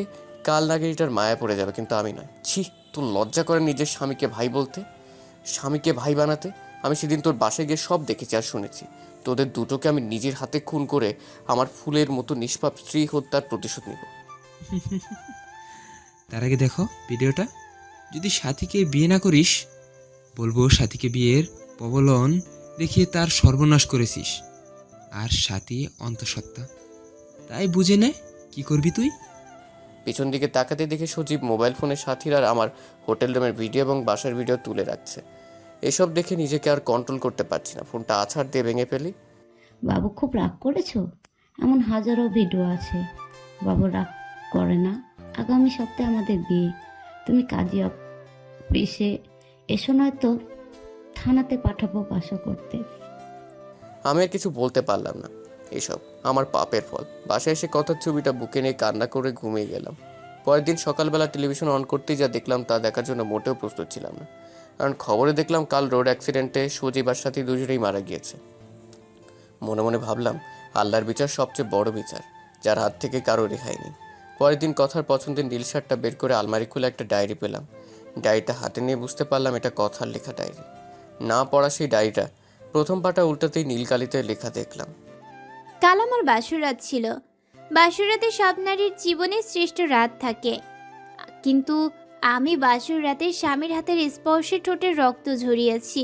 কাল নাগিনীটার মায়া পড়ে যাবে, কিন্তু আমি নয়। ছি, তোর লজ্জা করে নিজের স্বামীকে ভাই বলতে, স্বামীকে ভাই বানাতে? আমি সেদিন তোর বাসায় গিয়ে সব দেখেছি আর শুনেছি। তোদের দুটোকে আমি নিজের হাতে খুন করে আমার ফুলের মতো নিষ্পাপ স্ত্রী হত্যার প্রতিশোধ নিব। তার আগে দেখো ভিডিওটা। যদি সাথীকে বিয়ে না করিস, বলবো সাথীকে বিয়ের প্রবলন দেখিয়ে তার সর্বনাশ করেছিস। আর সাথী অন্তঃসত্ত্বা, তাই বুঝে নে কি করবি তুই। পিছন দিকে তাকাতে দেখে সজীব মোবাইল ফোনে সাথীর আর আমার হোটেল রুমের ভিডিও এবং বাসার ভিডিও তুলে রাখছে। এসব দেখে নিজেকে আর কন্ট্রোল করতে পারছি না। ফোনটা আছাড় দিয়ে ভেঙে ফেলি। বাবু খুব রাগ করেছো? এমন হাজারো ভিডিও আছে। বাবু রাগ করে না। আগামী সপ্তাহে আমাদের বিয়ে। তুমি কাজী অফিসে এসো, নয়তো থানাতে পাঠাবো বাসা করতে। আমি আর কিছু বলতে পারলাম না। এসব আমার পাপের ফল। বাসায় এসে কথার ছবিটা বুকে নিয়ে কান্না করে ঘুমিয়ে গেলাম। পরের দিন সকালবেলা টেলিভিশন অন করতেই যা দেখলাম তা দেখার জন্য মোটেও প্রস্তুত ছিলাম না। কারণ খবরে দেখলাম কাল রোড অ্যাক্সিডেন্টে সজীব আর সাথী দুজনেই মারা গিয়েছে। মনে মনে ভাবলাম, আল্লাহর বিচার সবচেয়ে বড় বিচার, যার হাত থেকে কারো রেহাই নেই। পরের দিন কথার পছন্দের নীল শার্টটা বের করে আলমারি খুলে একটা ডায়েরি পেলাম। ডায়েরিটা হাতে নিয়ে বুঝতে পারলাম এটা কথার লেখা ডায়েরি। না পড়া সেই ডায়েরিটা প্রথম পাতা উল্টাতেই নীলকালিতে লেখা দেখলাম, কাল আমার বাসুরাত ছিল। বাসুরাতে সব নারীর জীবনে শ্রেষ্ঠ রাত থাকে, কিন্তু আমি বাসুরাতে স্বামীর হাতের স্পর্শে ঠোঁটের রক্ত ঝরিয়েছি।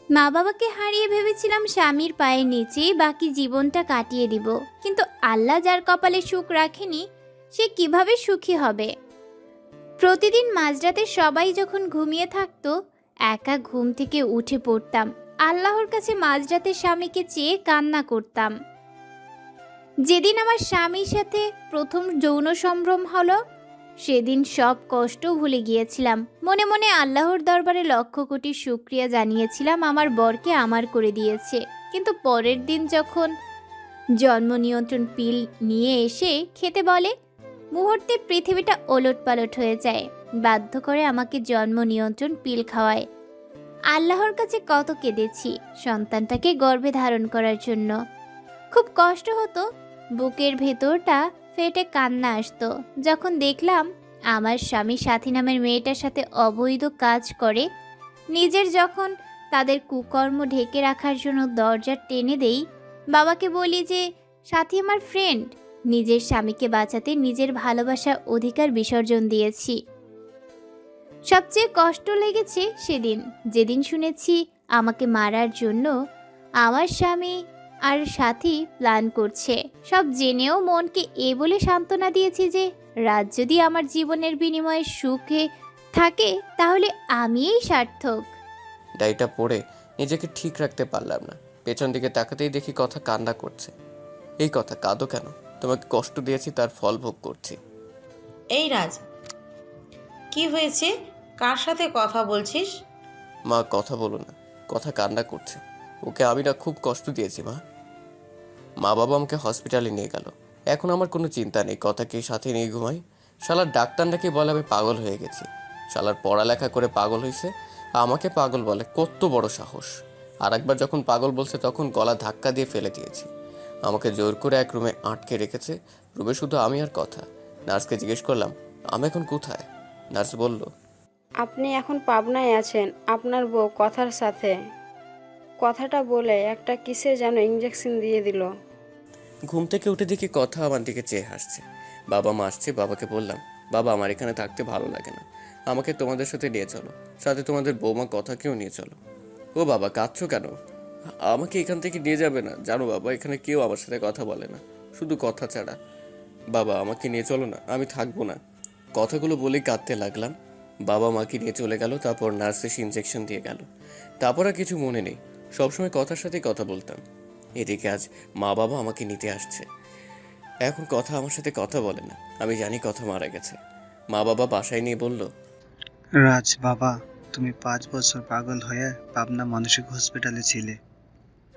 মা বাবাকে হারিয়ে ভেবেছিলাম স্বামীর পায়ের নিচে বাকি জীবনটা কাটিয়ে দিব, কিন্তু আল্লাহ যার কপালে সুখ রাখেনি সে কিভাবে সুখী হবে। প্রতিদিন মাঝরাতে সবাই যখন ঘুমিয়ে থাকতো, একা ঘুম থেকে উঠে পড়তাম, আল্লাহর কাছে মাঝরাতে স্বামীকে চেয়ে কান্না করতাম। যেদিন আমার স্বামীর সাথে প্রথম যৌন সম্ভ্রম হলো, সেদিন সব কষ্ট ভুলে গিয়েছিলাম। মনে মনে আল্লাহর দরবারে লক্ষ কোটি শুকরিয়া জানিয়েছিলাম আমার বরকে আমার করে দিয়েছে। কিন্তু পরের দিন যখন জন্ম নিয়ন্ত্রণ পিল নিয়ে এসে খেতে বলে, মুহূর্তে পৃথিবীটা ওলটপালট হয়ে যায়। বাধ্য করে আমাকে জন্ম নিয়ন্ত্রণ পিল খাওয়ায়। আল্লাহর কাছে কত কেঁদেছি সন্তানটাকে গর্ভে ধারণ করার জন্য। খুব কষ্ট হতো, বুকের ভেতরটা ফেটে কান্না আসতো যখন দেখলাম আমার স্বামী সাথী নামের মেয়েটার সাথে অবৈধ কাজ করে। নিজের যখন তাদের কুকর্ম ঢেকে রাখার জন্য দরজা টেনে দেই, বাবাকে বলি যে সাথী আমার ফ্রেন্ড। নিজের স্বামীকে বাঁচাতে নিজের ভালোবাসার অধিকার বিসর্জন দিয়েছি। সবচেয়ে কষ্ট লেগেছে সেদিন, যেদিন শুনেছি আমাকে মারার জন্য আমার স্বামী আর সাথী প্ল্যান করছে। সব জেনেও মনকে বলে সান্ত্বনা দিয়েছি যে রাত যদি আমার জীবনের বিনিময়ে সুখে থাকে তাহলে আমিই সার্থক। ডাইটা পড়ে নিজেকে ঠিক রাখতে পারলাম না। পেছন দিকে তাকাতেই দেখি কথা কান্না করছে। এই কথা, কাঁদো কেন? তোমাকে কষ্ট দিয়েছি, তার ফল ভোগ করছি। এই রাজ, কি হয়েছে? কার সাথে কথা বলছিস? মা কথা বলো না, কথা কান্না করছে। ওকে আমি না খুব কষ্ট দিয়েছি মা। মা বাবা আমাকে হসপিটালে নিয়ে গেল। এখন আমার কোনো চিন্তা নেই, কথাকে সাথে নিয়ে ঘুমাই। শালার ডাক্তার নাকি বলে আমি পাগল হয়ে গেছি। শালার পড়ালেখা করে পাগল হয়েছে, আমাকে পাগল বলে, কত বড় সাহস! আর একবার যখন পাগল বলছে তখন গলা ধাক্কা দিয়ে ফেলে দিয়েছি। আমাকে জোর করে এক রুমে আটকে রেখেছে। রুমে শুধু আমি আর কথা। নার্সকে জিজ্ঞেস করলাম আমি এখন কোথায়। নার্স বলল, আপনি এখন পাবনায় আছেন আপনার বউ কথার সাথে। কথাটা বলে একটা কিসে যেন ইঞ্জেকশন দিয়ে দিল। ঘুম থেকে উঠে দেখি কথা আমার দিকে চেয়ে হাসছে। বাবা মা আসছে। বাবাকে বললাম, বাবা আমার এখানে থাকতে ভালো লাগে না, আমাকে তোমাদের সাথে নিয়ে চলো, সাথে তোমাদের বৌমা কথাকেও নিয়ে চলো। ও বাবা, কাঁদছো কেন? আমাকে এখান থেকে নিয়ে যাবে না? জানো বাবা, এখানে কেউ আমার সাথে কথা বলে না, শুধু কথা ছাড়া। বাবা আমাকে নিয়ে চলো না, আমি থাকবো না। কথাগুলো বলেই কাঁদতে লাগলাম। বাবা মাকে নিয়ে চলে গেল। তারপর নার্স এসে ইঞ্জেকশন দিয়ে গেল। তারপর আর কিছু মনে নেই, সবসময় কথার সাথেই কথা বলতাম। এদিকে আজ মা বাবা আমাকে নিতে আসছে। এখন কথা আমার সাথে কথা বলে না। আমি জানি কথা মারা গেছে। মা বাবা বাসায় নিয়ে বলল, রাজ বাবা, তুমি 5 বছর পাগল হয়ে পাবনা মানসিক হসপিটালে ছিলে।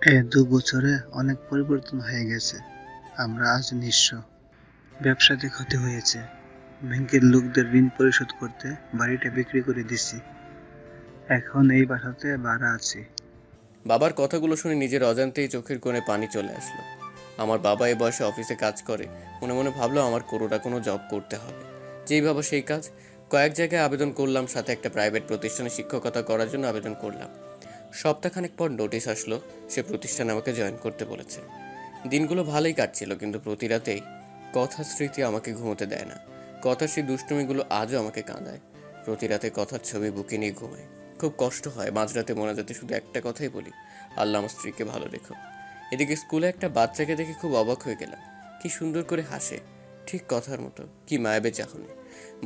এই 2 বছরে অনেক পরিবর্তন হয়ে গেছে। আমরা আজ নিঃস্ব, ব্যবসাতে ক্ষতি হয়েছে, ব্যাংকের লোকদের ঋণ পরিশোধ করতে বাড়িটা বিক্রি করে দিছি। এখন এই বাসাতে ভাড়া আছি। বাবার কথাগুলো শুনে নিজের অজান্তেই চোখের কোণে পানি চলে আসলো। আমার বাবা এই বয়সে অফিসে কাজ করে। মনে মনে ভাবলো আমার কোনো জব করতে হবে। যেই বাবা সেই কাজ। কয়েক জায়গায় আবেদন করলাম, সাথে একটা প্রাইভেট প্রতিষ্ঠানে শিক্ষকতা করার জন্য আবেদন করলাম। সপ্তাহখানেক পর নোটিশ আসলো, সে প্রতিষ্ঠানে আমাকে জয়েন করতে বলেছে। দিনগুলো ভালোই কাটছিল, কিন্তু প্রতি রাতেই কথার স্মৃতি আমাকে ঘুমোতে দেয় না। কথার সেই দুষ্টুমিগুলো আজও আমাকে কাঁদায়। প্রতি রাতে কথার ছবি বুকে নিয়ে ঘুমায়। খুব কষ্ট হয় মাঝরাতে মোনাজাতে শুধু একটা কথাই বলি, আল্লাহ আমার স্ত্রীকে ভালো রেখো। এদিকে স্কুলে একটা বাচ্চাকে দেখে খুব অবাক হয়ে গেলাম। কি সুন্দর করে হাসে, ঠিক কথার মতো। কি মায়াবে চাহনি।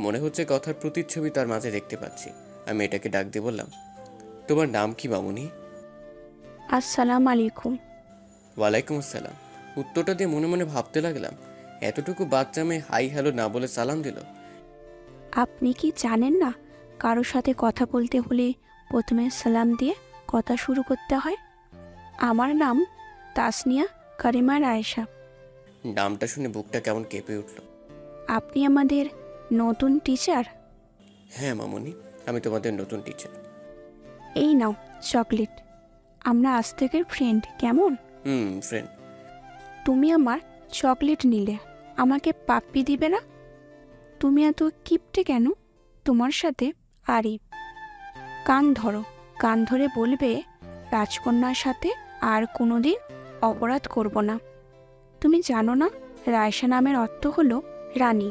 মনে হচ্ছে কথার প্রতিচ্ছবি তার মাঝে দেখতে পাচ্ছি। আমি এটাকে ডাক দিয়ে বললাম, তোমার নাম কি মামুনি? আসসালামু আলাইকুম। ওয়ালাইকুম আসসালাম। উত্তরটা দিয়ে মনে মনে ভাবতে লাগলাম, এতটুকু বাচ্চা মেয়ে হাই হ্যালো না বলে সালাম দিল। আপনি কি জানেন না, কারোর সাথে কথা বলতে হলে প্রথমে সালাম দিয়ে কথা শুরু করতে হয়? আমার নাম তাসনিয়া কারিমা রায়েশা। নামটা শুনে বুকটা কেমন কেঁপে উঠল। আপনি আমাদের নতুন টিচার? হ্যাঁ মামুনি, আমি তোমাদের নতুন টিচার। এই নাও চকলেট। আমরা আজ থেকে ফ্রেন্ড, কেমন? ফ্রেন্ড। তুমি আমার চকলেট নিলে আমাকে পাপ্পি দিবে না? তুমি এত কিপটে কেন? তোমার সাথে আরি। কান ধরো, কান ধরে বলবে রাজকন্যার সাথে আর কোনোদিন অপরাধ করব না। তুমি জানো না রায়শা নামের অর্থ হলো রানী।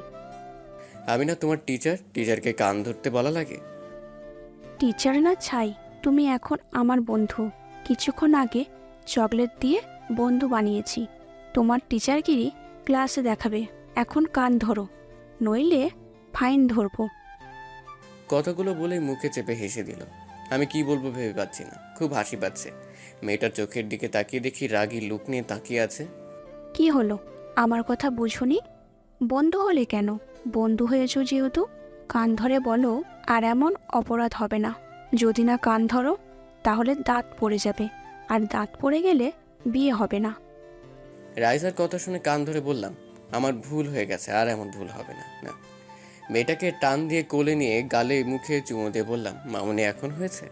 আমি না তোমার টিচার? টিচারকে কান ধরতে বলা লাগে? টিচার না ছাই, তুমি এখন আমার বন্ধু। কিছুক্ষণ আগে চকলেট দিয়ে বন্ধু বানিয়েছি। তোমার টিচারগিরি ক্লাসে দেখাবে। এখন কান ধরো, নইলে ফাইন ধরবো। কথাগুলো বলেই মুখে চেপে হেসে দিল। আমি কি বলবো ভেবে পাচ্ছি না, খুব হাসি পাচ্ছে। মেয়েটার চোখের দিকে তাকিয়ে দেখি রাগী লুক নিয়ে তাকিয়ে আছে। কি হলো, আমার কথা বুঝোনি? বন্ধু হলে কেন? বন্ধু হয়েছো যেহেতু কান ধরে বলো, আর এমন অপরাধ হবে না। যদি না কান ধরো তাহলে দাঁত পড়ে যাবে, আর দাঁত পড়ে গেলে বিয়ে হবে না। রাইসার কথা শুনে কান ধরে বললাম, আমার ভুল হয়ে গেছে, আর এমন ভুল হবে না। না। মেয়েটাকে টান দিয়ে কোলে নিয়ে গালে মুখে চুমো দিয়ে বললাম, মামুনি এখন হয়েছে?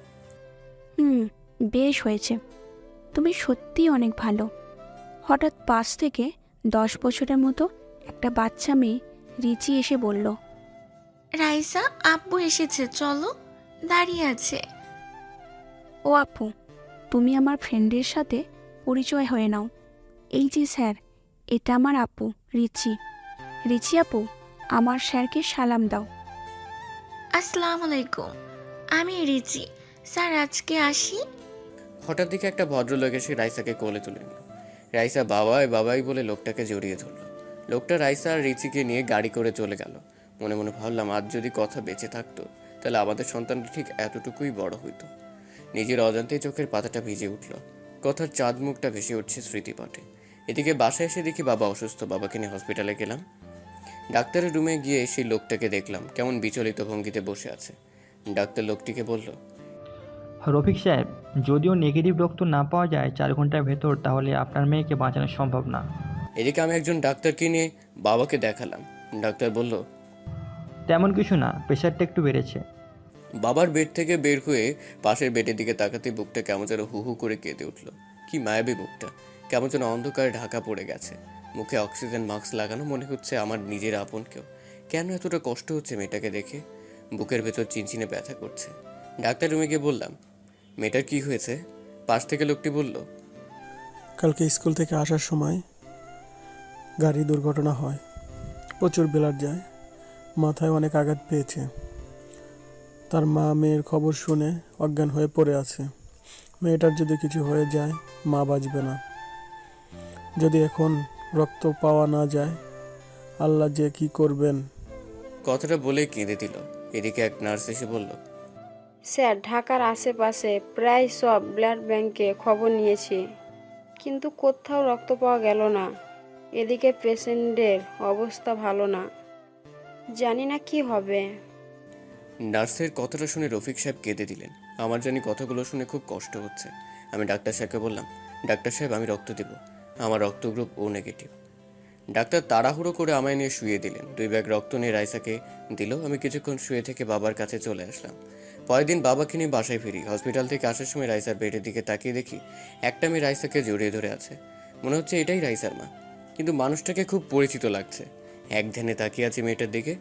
বেশ হয়েছে। তুমি সত্যিই অনেক ভালো। হঠাৎ পাশ থেকে 10 বছরের মতো একটা বাচ্চা মেয়ে রিচি এসে বলল, রাইসা আব্বু এসেছে, চলো, দাঁড়িয়ে আছে। ও আপু, তুমি আমার ফ্রেন্ডের সাথে পরিচয় হয়ে নাও। এই যে স্যার, এটা আমার আপু রিচি। রিচি আপু, আমার স্যারকে সালাম দাও। আসসালামু আলাইকুম, আমি রিচি। স্যার আজকে আসি? হঠাৎ দিকে একটা ভদ্রলোক এসে রাইসাকে কোলে তুলে নিল। রাইসা বাবাই বাবাই বলে লোকটাকে জড়িয়ে ধরলো। লোকটা রাইসা আর রিচিকে নিয়ে গাড়ি করে চলে গেল। মনে মনে ভাবলাম, আজ যদি কথা বেঁচে থাকতো তাহলে আমাদের সন্তানটা ঠিক এতটুকুই বড় হইতো। নিজের অজান্তেই চোখের পাতাটা ভিজে উঠল। কথার চাঁদ মুখটা ভেসে উঠছে স্মৃতিপটে। এদিকে বাসায় এসে দেখি বাবা অসুস্থ। বাবাকে নিয়ে হসপিটালে গেলাম। ডাক্তারের রুমে গিয়ে সেই লোকটাকে দেখলাম কেমন বিচলিত ভঙ্গিতে বসে আছে। ডাক্তার লোকটিকে বলল, রফিক সাহেব, যদিও নেগেটিভ রক্ত না পাওয়া যায় 4 ঘন্টার ভেতর, তাহলে আপনার মেয়েকে বাঁচানো সম্ভব না। এদিকে আমি একজন ডাক্তারকে নিয়ে বাবাকে দেখালাম। ডাক্তার বলল, তেমন কিছু না, প্রেশারটা একটু বেড়েছে। বাবার বেড থেকে বের হয়ে পাশের বেডের দিকে তাকাতে বুকটা কেমন যেন হু হু করে কেঁদে উঠল। কি মায়াবী বুকটা, কেমন যেন অন্ধকারে ঢাকা পড়ে গেছে। মুখে অক্সিজেন মাস্ক লাগানো, মনে হচ্ছে আমার নিজের আপন কেউ। কেন এতটা কষ্ট হচ্ছে মেয়েটাকে দেখে? বুকের ভেতর চিনচিনে ব্যথা করছে। ডাক্তার রুমে গিয়ে বললাম, মেয়েটার কি হয়েছে? পাশ থেকে লোকটি বলল, কালকে স্কুল থেকে আসার সময় গাড়ি দুর্ঘটনা হয়, প্রচুর ব্লাড যায়, মাথায় অনেক আঘাত পেয়েছে। তার মা মেয়ের খবর শুনে অজ্ঞান হয়ে পড়ে আছে। মেয়েটার যদি কিছু হয়ে যায় মা বাঁচবে না। যদি এখন রক্ত পাওয়া না যায়, আল্লাহ যে কি করবেন। কথাটা বলে কেঁদে দিল। এদিকে এক নার্স এসে বলল, স্যার, ঢাকার আশেপাশে প্রায় সব ব্লাড ব্যাংকে খবর নিয়েছি, কিন্তু কোথাও রক্ত পাওয়া গেল না। এদিকে পেশেন্টের অবস্থা ভালো না, জানি না কি হবে। নার্সের কথাটা শুনে রফিক সাহেব কেঁদে দিলেন। আমার জানি কথাগুলো শুনে খুব কষ্ট হচ্ছে। আমি ডাক্তার সাহেবকে বললাম, ডাক্তার সাহেব, আমি রক্ত দেব, আমার রক্ত গ্রুপ ও নেগেটিভ। ডাক্তার তাড়াহুড়ো করে আমায় নিয়ে শুয়ে দিলেন। 2 ব্যাগ রক্ত নিয়ে রাইসাকে দিল। আমি কিছুক্ষণ শুয়ে থেকে বাবার কাছে চলে আসলাম। পরের দিন বাবাকে নিয়ে বাসায় ফিরি। হসপিটাল থেকে আসার সময় রাইসার বেডের দিকে তাকিয়ে দেখি একটা মেয়ে রাইসাকে জড়িয়ে ধরে আছে। মনে হচ্ছে এটাই রাইসার মা, কিন্তু মানুষটাকে খুব পরিচিত লাগছে। এক ধ্যানে তাকিয়ে আছে মেয়েটার দিকে।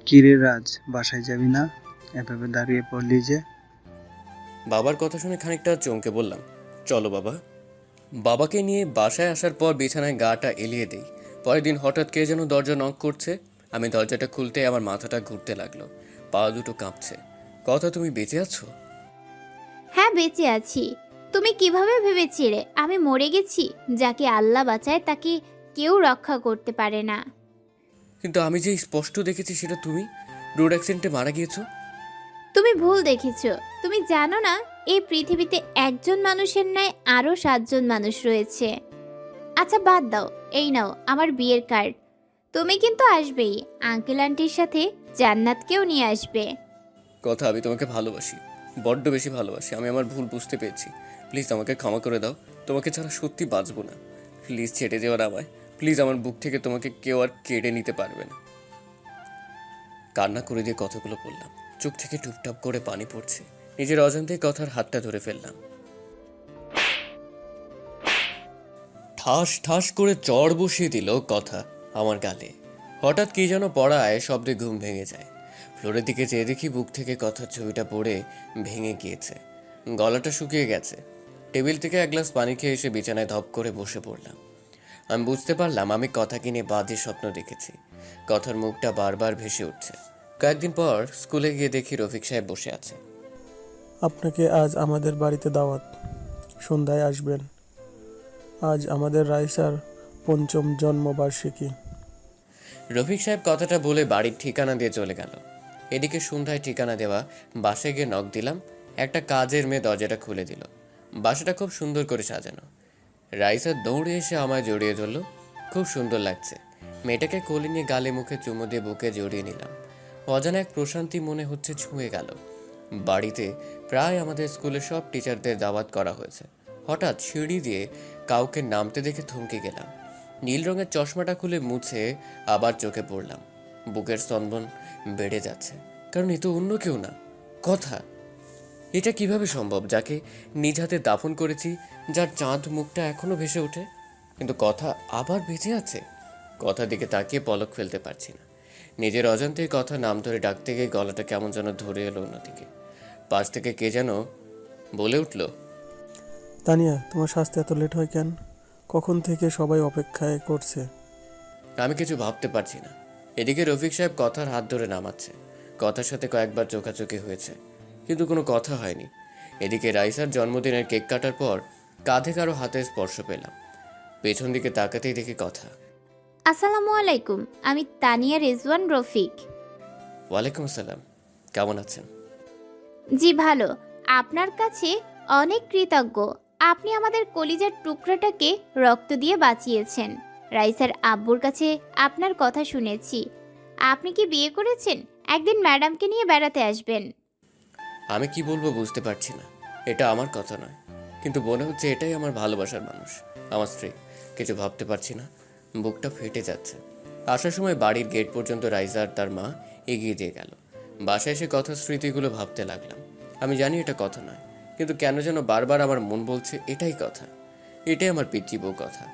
কিরে রাজ, বাসায় যাবি না? এভাবে দাঁড়িয়ে পড়লি যে? বাবার কথা শুনে খানিকটা চমকে বললাম, চলো বাবা। বাবাকে নিয়ে বাসায় আসার পর বিছানায় গাটা এলিয়ে দেই। পরের দিন হঠাৎ কে যেন দরজা নক করছে। আমি দরজাটা খুলতে আমার মাথাটা ঘুরতে লাগলো, পা দুটো কাঁপছে। কথা, তুমি বেঁচে আছো? হ্যাঁ, বেঁচে আছি। তুমি কিভাবে ভেবেছিলে আমি মরে গেছি? যাকে আল্লাহ বাঁচায় তাকে কেউ রক্ষা করতে পারে না। কিন্তু আমি যে স্পষ্ট দেখেছি সেটা তুমি রোড অ্যাক্সিডেন্টে মারা গিয়েছো। তুমি ভুল দেখেছো। তুমি জানো না এই পৃথিবীতে একজন মানুষের ন্যায় আরো 7 জন মানুষ রয়েছে। আচ্ছা বাদ দাও, এই নাও আমার বিয়ের কার্ড। তুমি কিন্তু আসবেই, আঙ্কেল আন্টির সাথে জান্নাতকেও নিয়ে আসবে। কথা, আমি তোমাকে ভালোবাসি, বড্ড বেশি ভালোবাসি। আমি আমার ভুল বুঝতে পেরেছি। প্লিজ আমাকে ক্ষমা করে দাও। তোমাকে ছাড়া সত্যি বাঁচবো না। প্লিজ ছেড়ে যেও না আমায়। প্লিজ, আমার বুক থেকে তোমাকে কেউ আর কেড়ে নিতে পারবে না। কান্না করে দিয়ে কথাগুলো বললাম। চোখ থেকে টুপটাপ করে পানি পড়ছে। নিজের অজান্তেই কথার হাতটা ধরে ফেললাম। ঠাস ঠাস করে চড় বসিয়ে দিল কথা আমার গালে। হঠাৎ কি যেন পড়ায় শব্দে ঘুম ভেঙে যায়। ফ্লোরের দিকে চেয়ে দেখি বুক থেকে কথার ছবিটা পড়ে ভেঙে গিয়েছে। গলাটা শুকিয়ে গেছে। টেবিল থেকে এক গ্লাস পানি খেয়ে এসে বিছানায় ধপ করে বসে পড়লাম। আমি বুঝতে পারলাম আমি কথাকে নিয়ে বাজে স্বপ্ন দেখেছি। কথার মুখটা বারবার ভেসে উঠছে। কয়েকদিন পর স্কুলে গিয়ে দেখি রফিক সাহেব বসে আছে। আপনাকে আজ আমাদের বাড়িতে দাওয়াত, সন্ধ্যায় আসবেন। আজ আমাদের রাইসার 5ম জন্মবার্ষিকী। রফিক সাহেব কথাটা বলে বাড়ির ঠিকানা দিয়ে চলে গেল। এদিকে সন্ধ্যায় ঠিকানা দেওয়া বাসায় গিয়ে নক দিলাম। একটা কাজের মেয়ে দরজাটা খুলে দিল। বাসাটা খুব সুন্দর করে সাজানো। রাইসা দৌড়ে এসে আমায় জড়িয়ে ধরলো। খুব সুন্দর লাগছে। মেয়েটাকে কোলে নিয়ে গালে মুখে চুমু দিয়ে বুকে জড়িয়ে নিলাম। অজানা এক প্রশান্তি মনে হচ্ছে ছুঁয়ে গেল। বাড়িতে প্রায় আমাদের স্কুলের সব টিচারদের দাওয়াত করা হয়েছে। হঠাৎ সিঁড়ি দিয়ে কাউকে নামতে দেখে থমকে গেলাম। নীল রঙের চশমাটা খুলে মুছে আবার চোখে পড়লাম। বুকের স্তম্ভন বেড়ে যাচ্ছে, কারণ এ তো অন্য কেউ না, কথা। এটা কিভাবে সম্ভব, যাকে নিজ হাতে দাফন করেছি, যার চাঁদ মুখটা এখনো ভেসে ওঠে, কিন্তু কথা আবার বেঁচে আছে। কথা দিকে তাকিয়ে পলক ফেলতে পারছি না। নিজের অজান্তেই কথা নাম ধরে ডাকতে গিয়ে গলাটা কেমন যেন ধরে এলো অন্যদিকে। পাশ থেকে কে যেন বলে উঠল, তানিয়া, তোমার স্বাস্থ্য এত লেট হয় কেন? কখন থেকে সবাই অপেক্ষায় করছে। আমি কিছু ভাবতে পারছি না। এদিকে রফিক সাহেব কথার হাত ধরে নামাচ্ছে। কথার সাথে কয়েকবার চোখাচোখি হয়েছে, কিন্তু কোনো কথা হয়নি। এদিকে রাইসার জন্মদিনের কেক কাটার পর কাঁধে কারো হাতে স্পর্শ পেলাম। পেছন দিকে তাকাতেই দেখি কথা। আসসালামু আলাইকুম, আমি তানিয়া রেজওয়ান রফিক। ওয়ালাইকুম আসসালাম, কেমন আছেন? জি ভালো। আপনার কাছে অনেক কৃতজ্ঞ। আপনি আমাদের কলিজার টুকরাটাকে রক্ত দিয়ে বাঁচিয়েছেন। রাইসার আব্বুর কাছে আপনার কথা শুনেছি। আপনি কি বিয়ে করেছেন? একদিন ম্যাডামকে নিয়ে বেড়াতে আসবেন। আমি কি বলবো বুঝতে পারছি না। এটা আমার কথা নয়, কিন্তু মনে হচ্ছে এটাই আমার ভালোবাসার মানুষ, আমার স্ত্রী। কিছু ভাবতে পারছি না, বুকটা ফেটে যাচ্ছে। আসার সময় বাড়ির গেট পর্যন্ত রাইজা আর তার মা এগিয়ে দিয়ে গেল। বাসায় এসে কথার স্মৃতিগুলো ভাবতে লাগলাম। আমি জানি এটা কথা নয়, কিন্তু কেন যেন বারবার আমার মন বলছে এটাই কথা, এটাই আমার পিচ্চি বউ কথা।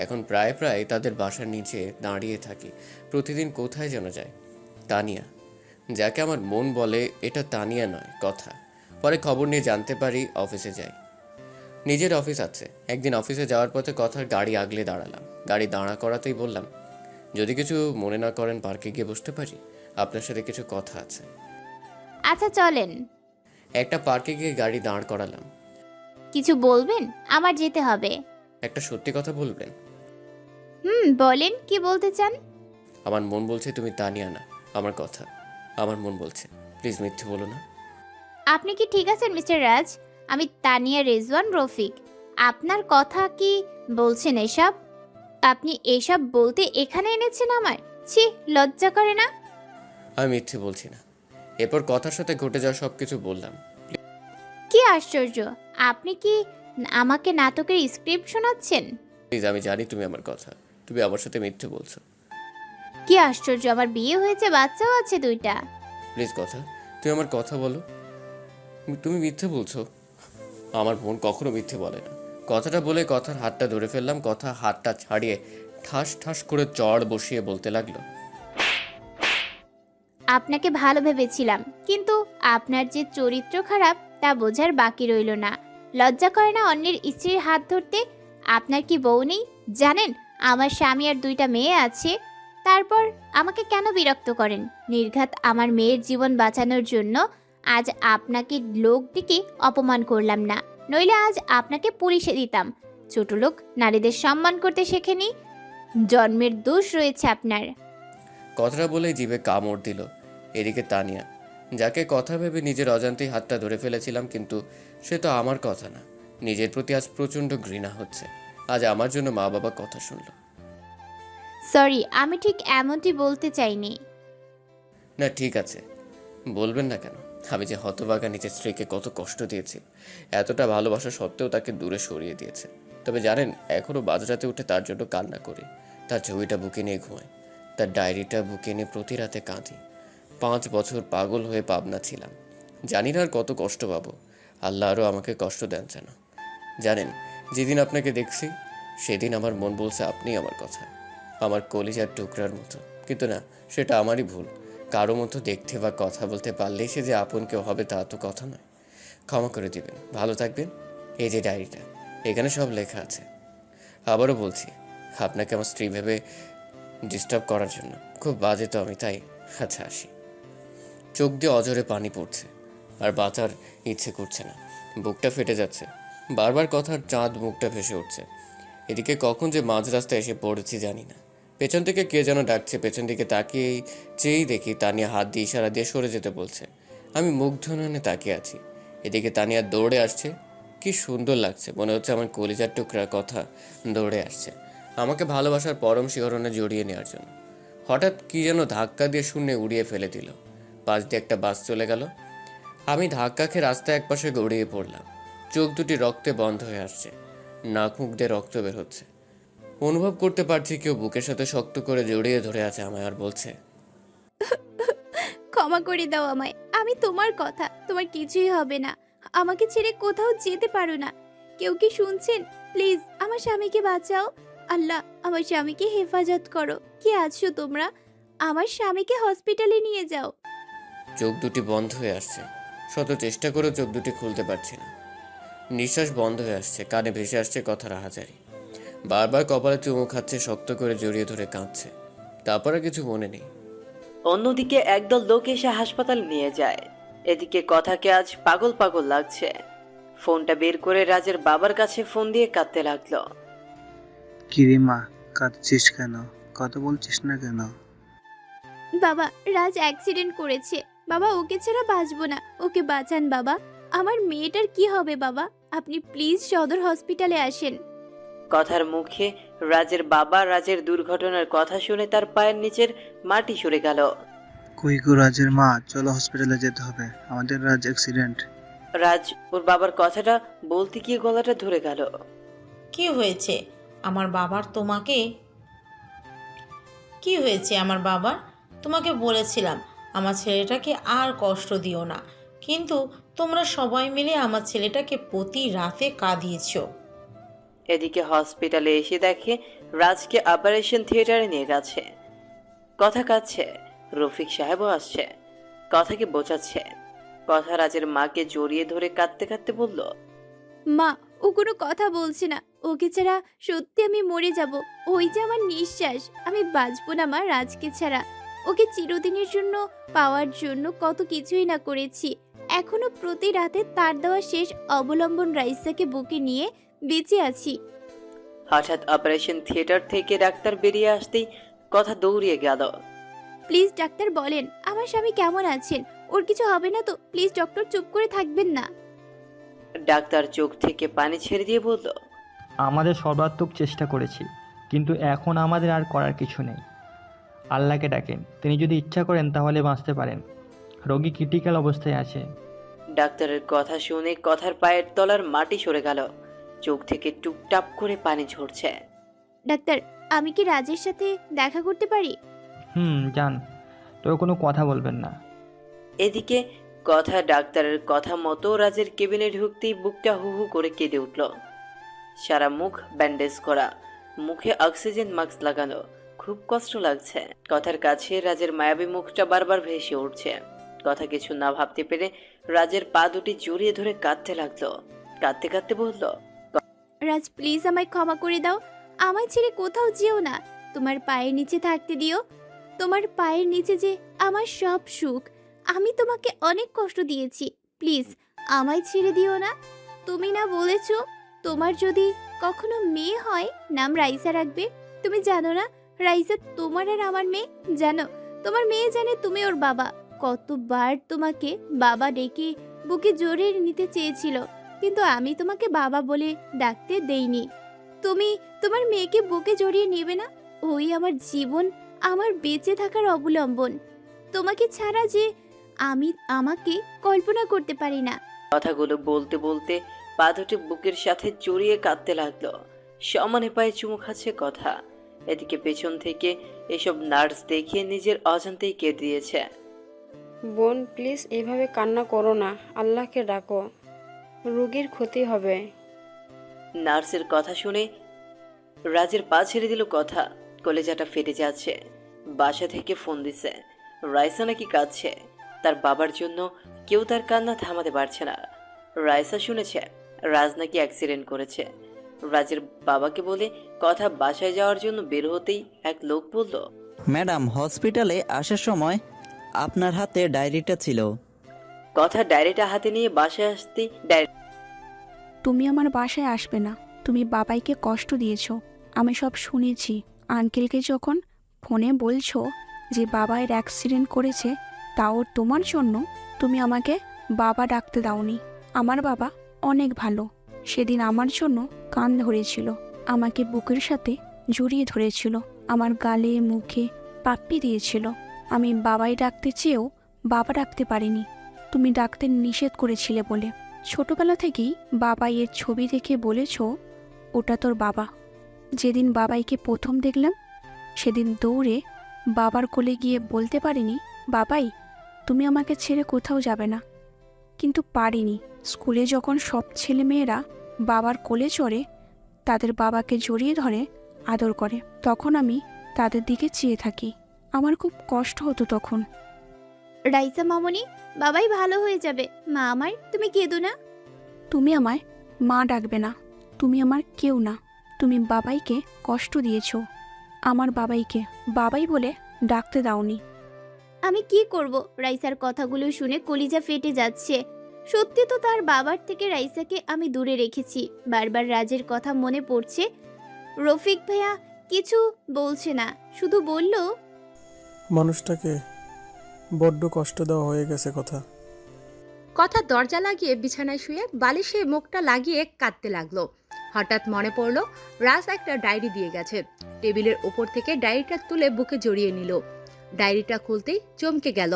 এখন প্রায় প্রায় তাদের বাসার নিচে দাঁড়িয়ে থাকি। প্রতিদিন কোথায় যেন যায়। তানিয়া, যাকে আমার মন বলে এটা তানিয়া নয়, কথা। পরে খবর নিয়ে জানতে পারি অফিসে যাই। নিজের অফিস আছে। একদিন অফিসে যাওয়ার পথে কথার গাড়ি আগলে দাঁড়ালাম। গাড়ি দাঁড়া করাতেই বললাম, যদি কিছু মনে না করেন পার্কে গিয়ে বসতে পারি, আপনার সাথে কিছু কথা আছে। আচ্ছা চলেন। একটা পার্কে গিয়ে গাড়ি দাঁড় করালাম। কিছু বলবেন? আমার যেতে হবে। একটা সত্যি কথা বলবেন? বলেন, কি বলতে চান? আমার মন বলছে তুমি তানিয়া না, আমার কথা। আমার মন বলছে, প্লিজ মিথ্যে বলো না। আপনি কি ঠিক আছেন মিস্টার রাজ? আমি তানিয়া রেজওয়ান রফিক। আপনার কথা কি বলছেন এসব? আপনি এসব বলতে এখানে এনেছেন আমায়? ছি, লজ্জা করে না? আমি মিথ্যে বলছি না। এরপর কথার সাথে ঘটে যাওয়া সব কিছু বললাম। কি আশ্চর্য! আপনি কি আমাকে নাটকের স্ক্রিপ্ট শোনাচ্ছেন? প্লিজ, আমি জানি তুমি আমার কথা, তুমি আমার সাথে মিথ্যে বলছো। কি আশ্চর্য! আমার বিয়ে হয়েছে, বাচ্চাও আছে 2টা। প্লিজ কথা, তুমি আমার কথা বলো। তুমি মিথ্যে বলছো। আমার বোন কখনো মিথ্যে বলে না। কথাটা বলে কথার হাতটা ধরে ফেললাম। কথা হাতটা ছাড়িয়ে ঠাস ঠাস করে চড় বসিয়ে বলতে লাগলো, আপনাকে ভালো ভেবেছিলাম, কিন্তু আপনার যে চরিত্র খারাপ তা বোঝার বাকি রইল না। লজ্জা করে না অন্যের স্ত্রীর হাত ধরতে? আপনার কি বউ নেই? জানেন আমার স্বামী আর 2টা মেয়ে আছে। তারপর আমাকে কেন বিরক্ত করেন? নির্ঘাত আমার মেয়ের জীবন বাঁচানোর জন্য আজ আপনাকে লোক ডেকে অপমান করলাম না, নইলে আজ আপনাকে পুলিশে দিতাম। ছোট লোক নারীদের সম্মান করতে শেখেনি। জন্মের দোষ রয়েছে আপনার। কথাটা বলেই জিভে কামড় দিল। এদিকে তানিয়া, যাকে কথা ভেবে নিজের অজান্তেই হাতটা ধরে ফেলেছিলাম, কিন্তু সে তো আমার কথা না। নিজের প্রতি আজ প্রচণ্ড ঘৃণা হচ্ছে। আজ আমার জন্য মা বাবা কথা শুনল। সরি, আমি ঠিক এমনটি বলতে চাইনি। না ঠিক আছে, বলবেন না কেন? আমি যে হতভাগা নিজের স্ত্রীকে কত কষ্ট দিয়েছি। এতটা ভালোবাসা সত্ত্বেও তাকে দূরে সরিয়ে দিয়েছে। তবে জানেন, এখনও মাঝরাতে উঠে তার জন্য কান্না করি। তার ছবিটা বুকে নিয়ে ঘুমাই, তার ডায়েরিটা বুকে নিয়ে প্রতি রাতে কাঁদি। 5 বছর পাগল হয়ে পাবনা ছিলাম। জানি না আর কত কষ্ট পাবো। আল্লাহ আরও আমাকে কষ্ট দেন যেন। জানেন, যেদিন আপনাকে দেখছি সেদিন আমার মন বলছে আপনি আমার কথা, আমার কলিজার টুকরার মতো। কিন্তু না, সেটা আমারই ভুল। কারো মতো দেখতে বা কথা বলতে পারলেই সে যে আপন কেউ হবে তা তো কথা নয়। ক্ষমা করে দিবেন, ভালো থাকবেন। এই যে ডায়েরিটা, এখানে সব লেখা আছে। আবারও বলছি, আপনাকে আমার স্ত্রী ভেবে ডিস্টার্ব করার জন্য খুব বাজে তো আমি, তাই। আচ্ছা আসি। চোখ দিয়ে অজরে পানি পড়ছে, আর বাঁচার ইচ্ছে করছে না। বুকটা ফেটে যাচ্ছে। বারবার কথার চাঁদ মুখটা ভেসে উঠছে। এদিকে কখন যে মাঝ রাস্তায় এসে পড়েছি জানি না। পেছন থেকে কে যেন ডাকছে। পেছন দিকে তাকিয়েই চেয়েই দেখি তানিয়া হাত দিয়ে ইশারা দিয়ে সরে যেতে বলছে। আমি মুগ্ধ নয়নে তাকিয়ে আছি। এদিকে তানিয়া দৌড়ে আসছে। কি সুন্দর লাগছে, মনে হচ্ছে আমার কলিজার টুকরার কথা দৌড়ে আসছে আমাকে ভালোবাসার পরম শিহরণে জড়িয়ে নেওয়ার জন্য। হঠাৎ কি যেন ধাক্কা দিয়ে শূন্যে উড়িয়ে ফেলে দিল। পাশ দিয়ে একটা বাস চলে গেল। আমি ধাক্কা খেয়ে রাস্তায় একপাশে গড়িয়ে পড়লাম। চোখ দুটি রক্তে বন্ধ হয়ে আসছে, নাক মুখ দিয়ে রক্ত বের হচ্ছে। অনুভব করতে পারছি কেউ বুকের সাথে শক্ত করে জড়িয়ে ধরে আছে আমায়, আর বলছে, ক্ষমা করে দাও আমায়। আমি তোমার কথা, তোমার কিছুই হবে না। আমাকে ছেড়ে কোথাও যেতে পারো না। কেউ কি শুনছেন? প্লিজ আমার স্বামীকে বাঁচাও। আল্লাহ, আমার স্বামীকে হেফাজত করো। কি আছো তোমরা? আমার স্বামীকে হসপিটালে নিয়ে যাও। চোখ দুটি বন্ধ হয়ে আসছে। শত চেষ্টা করেও চোখ দুটি খুলতে পারছি না। নিঃশ্বাস বন্ধ হয়ে আসছে, কানে ভেসে আসছে কথার হাজারি। বারবার কপালে চুমু খাচ্ছে, শক্ত করে জড়িয়ে ধরে কাঁদছে। তারপরে কিছু মনে নেই। অন্যদিকে একদল লোক এসে হাসপাতালে নিয়ে যায়। এদিকে কথাকে আজ পাগল পাগল লাগছে। ফোনটা বের করে রাজের বাবার কাছে ফোন দিয়ে কাঁদতে লাগলো। কিরে মা, কাঁদছিস কেন? কথা বলছিস না কেন? বাবা, রাজ অ্যাক্সিডেন্ট করেছে। বাবা, ওকে ছাড়া বাঁচবো না। ওকে বাঁচান বাবা। আমার মেয়েটার কি হবে বাবা? আপনি প্লিজ সদর হসপিটালে আসেন। কথার মুখে রাজের বাবা রাজের দুর্ঘটনার কথা শুনে তার পায়ের নিচের মাটি সরে গেল। কই গো রাজের মা, চলো হসপিটালে যেতে হবে, আমাদের রাজ অ্যাক্সিডেন্ট। রাজ ওর বাবার কথাটা বলতে গিয়ে গলাটা ধরে গেল। কি হয়েছে আমার বাবার? কি হয়েছে আমার বাবার? তোমাকে বলেছিলাম আমার ছেলেটাকে আর কষ্ট দিও না, কিন্তু তোমরা সবাই মিলে আমার ছেলেটাকে প্রতি রাতে কাঁদিয়েছো। এদিকে হসপিটালে এসে দেখে রাজকে অপারেশন থিয়েটারে নিয়ে গেছে। কথা কাঁদছে, রফিক সাহেবও আসছে, কথাকে বোঝাচ্ছে। কথা রাজের মাকে জড়িয়ে ধরে কাঁদতে কাঁদতে বলল, মা, ও কোনো কথা বলছে না। ওকে ছাড়া সত্যি আমি মরে যাব। ওই যে আমার নিঃশ্বাস, আমি বাঁচবো না মা রাজকে ছাড়া। ওকে চিরদিনের জন্য পাওয়ার জন্য কত কিছুই না করেছি। এখনো প্রতি রাতে তার দেওয়া শেষ অবলম্বন রাইসাকে বুকে নিয়ে বেঁচে আছি। হঠাৎ অপারেশন থিয়েটার থেকে ডাক্তার বেরিয়ে আসতেই কথা দৌড়িয়ে গেল। প্লিজ ডাক্তার বলেন আমার স্বামী কেমন আছেন? ওর কিছু হবে না তো? প্লিজ ডক্টর, চুপ করে থাকবেন না। ডাক্তার চোখ থেকে পানি ছেড়ে দিয়ে বলল, আমাদের সর্বাত্মক চেষ্টা করেছি, কিন্তু এখন আমাদের আর করার কিছু নেই। আল্লাহকে ডাকেন, তিনি যদি ইচ্ছা করেন তাহলে বাঁচতে পারেন। রোগী ক্রিটিক্যাল অবস্থায় আছে। ডাক্তারের কথা শুনে কথার পায়ের তলার মাটি সরে গেল, চোখ থেকে টুপটাপ করে পানি ঝরছে। ডাক্তার, আমি কি রাজের সাথে দেখা করতে পারি? যান, তো কোনো কথা বলবেন না। এদিকে কথা ডাক্তারের কথা মতো রাজের কেবিনে ঢুকতেই বুকটা হু হু করে কেঁদে উঠল। সারা মুখ ব্যান্ডেজ করা, মুখে অক্সিজেন মাস্ক লাগানো, খুব কষ্ট লাগছে। কথার কাছে রাজের মায়াবী মুখটা বারবার ভেসে উঠছে। কথা কিছু না ভাবতে পেরে রাজের পা দুটি জড়িয়ে ধরে কাঁদতে লাগলো। কাঁদতে কাঁদতে বলল, রাজ প্লিজ আমায় ক্ষমা করে দাও। আমায় ছেড়ে কোথাও যেও না। তোমার পায়ের নিচে থাকতে দিও। তোমার পায়ের নিচে যে আমার সব সুখ। আমি তোমাকে অনেক কষ্ট দিয়েছি, প্লিজ আমায় ছেড়ে দিও না। তুমি না বলেছো তোমার যদি কখনো মেয়ে হয় নাম রাইসা রাখবে? তুমি জানো না রাইসা তোমার আর আমার মেয়ে? জানো তোমার মেয়ে জানে তুমি ওর বাবা। কতবার তোমাকে বাবা ডেকে বুকে জড়িয়ে নিতে চেয়েছিল, কিন্তু আমি তোমাকে বাবা বলে ডাকতে দেইনি। তুমি তোমার মেয়েকে বুকে জড়িয়ে নেবে না? ওই আমার জীবন, আমার বেঁচে থাকার অবলম্বন। তোমাকে ছাড়া যে আমি আমাকে কল্পনা করতে পারি না। কথাগুলো বলতে বলতে পা দুটি বুকের সাথে জড়িয়ে কাঁদতে লাগলো। সমানে পায়ে চুমু খাচ্ছে কথা। এদিকে পেছন থেকে এসব নার্স দেখে নিজের অজান্তেই কেঁদে দিয়েছে। বোন প্লিজ এভাবে কান্না করো না, আল্লাহকে ডাকো, রোগীর ক্ষতি হবে। নার্সের কথা শুনে রাজের পা ছেড়ে দিল কথা। কলেজাটা ফেটে যাচ্ছে। বাসা থেকে ফোন দিছে, রাইসা নাকি কাঁদছে। তার বাবার জন্য কেউ তার কান্না থামাতে পারছে না। রাইসা শুনেছে রাজ নাকি অ্যাক্সিডেন্ট করেছে। রাজের বাবাকে বলে কথা বাসায় যাওয়ার জন্য বের হতেই এক লোক বলল, ম্যাডাম, হসপিটালে আসার সময় আপনার হাতে ডায়েরিটা ছিল। কথা ডায়েরিটা হাতে নিয়ে বাসায় আসতেই তুমি আমার বাসায় আসবে না। তুমি বাবাইকে কষ্ট দিয়েছো, আমি সব শুনেছি। আঙ্কেলকে যখন ফোনে বলছো যে বাবাইয়ের অ্যাক্সিডেন্ট করেছে, তাও তোমার জন্য তুমি আমাকে বাবা ডাকতে দাওনি। আমার বাবা অনেক ভালো। সেদিন আমার জন্য কান ধরেছিল, আমাকে বুকের সাথে জড়িয়ে ধরেছিল, আমার গালে মুখে পাপ্পি দিয়েছিল। আমি বাবাই ডাকতে চেয়েও বাবা ডাকতে পারিনি, তুমি ডাকতে নিষেধ করেছিলে বলে। ছোটবেলা থেকেই বাবাইয়ের ছবি দেখে বলেছ ওটা তোর বাবা। যেদিন বাবাইকে প্রথম দেখলাম সেদিন দৌড়ে বাবার কোলে গিয়ে বলতে পারিনি, বাবাই তুমি আমাকে ছেড়ে কোথাও যাবে না। কিন্তু পারিনি। স্কুলে যখন সব ছেলেমেয়েরা বাবার কোলে চড়ে, তাদের বাবাকে জড়িয়ে ধরে আদর করে, তখন আমি তাদের দিকে চেয়ে থাকি। আমার খুব কষ্ট হতো তখন। রাইসা মামনি, বাবাই ভালো হয়ে যাবে। মা আমার, তুমি কেঁদো না। তুমি আমায় মা ডাকবে না, তুমি আমার কেউ না। তুমি বাবাইকে কষ্ট দিয়েছ, আমার বাবাইকে বাবাই বলে ডাকতে দাওনি। আমি কি করব? রাইসার কথাগুলো শুনে কলিজা ফেটে যাচ্ছে। সত্যি তো তার বাবার থেকে রাইসাকে আমি দূরে রেখেছি। বারবার রাজের কথা মনে পড়ছে। রফিক ভাইয়া কিছু বলছে না, শুধু বলল, মানুষটাকে বড্ড কষ্ট দেওয়া হয়ে গেছে কথা। কথা দরজা লাগিয়ে বিছানায় শুয়ে বালিশে মুখটা লাগিয়ে কাঁদতে লাগলো। হঠাৎ মনে পড়লো রাজ একটা ডায়েরি দিয়ে গেছে। টেবিলের ওপর থেকে ডায়েরিটা তুলে বুকে জড়িয়ে নিল। ডায়েরিটা খুলতেই চমকে গেল।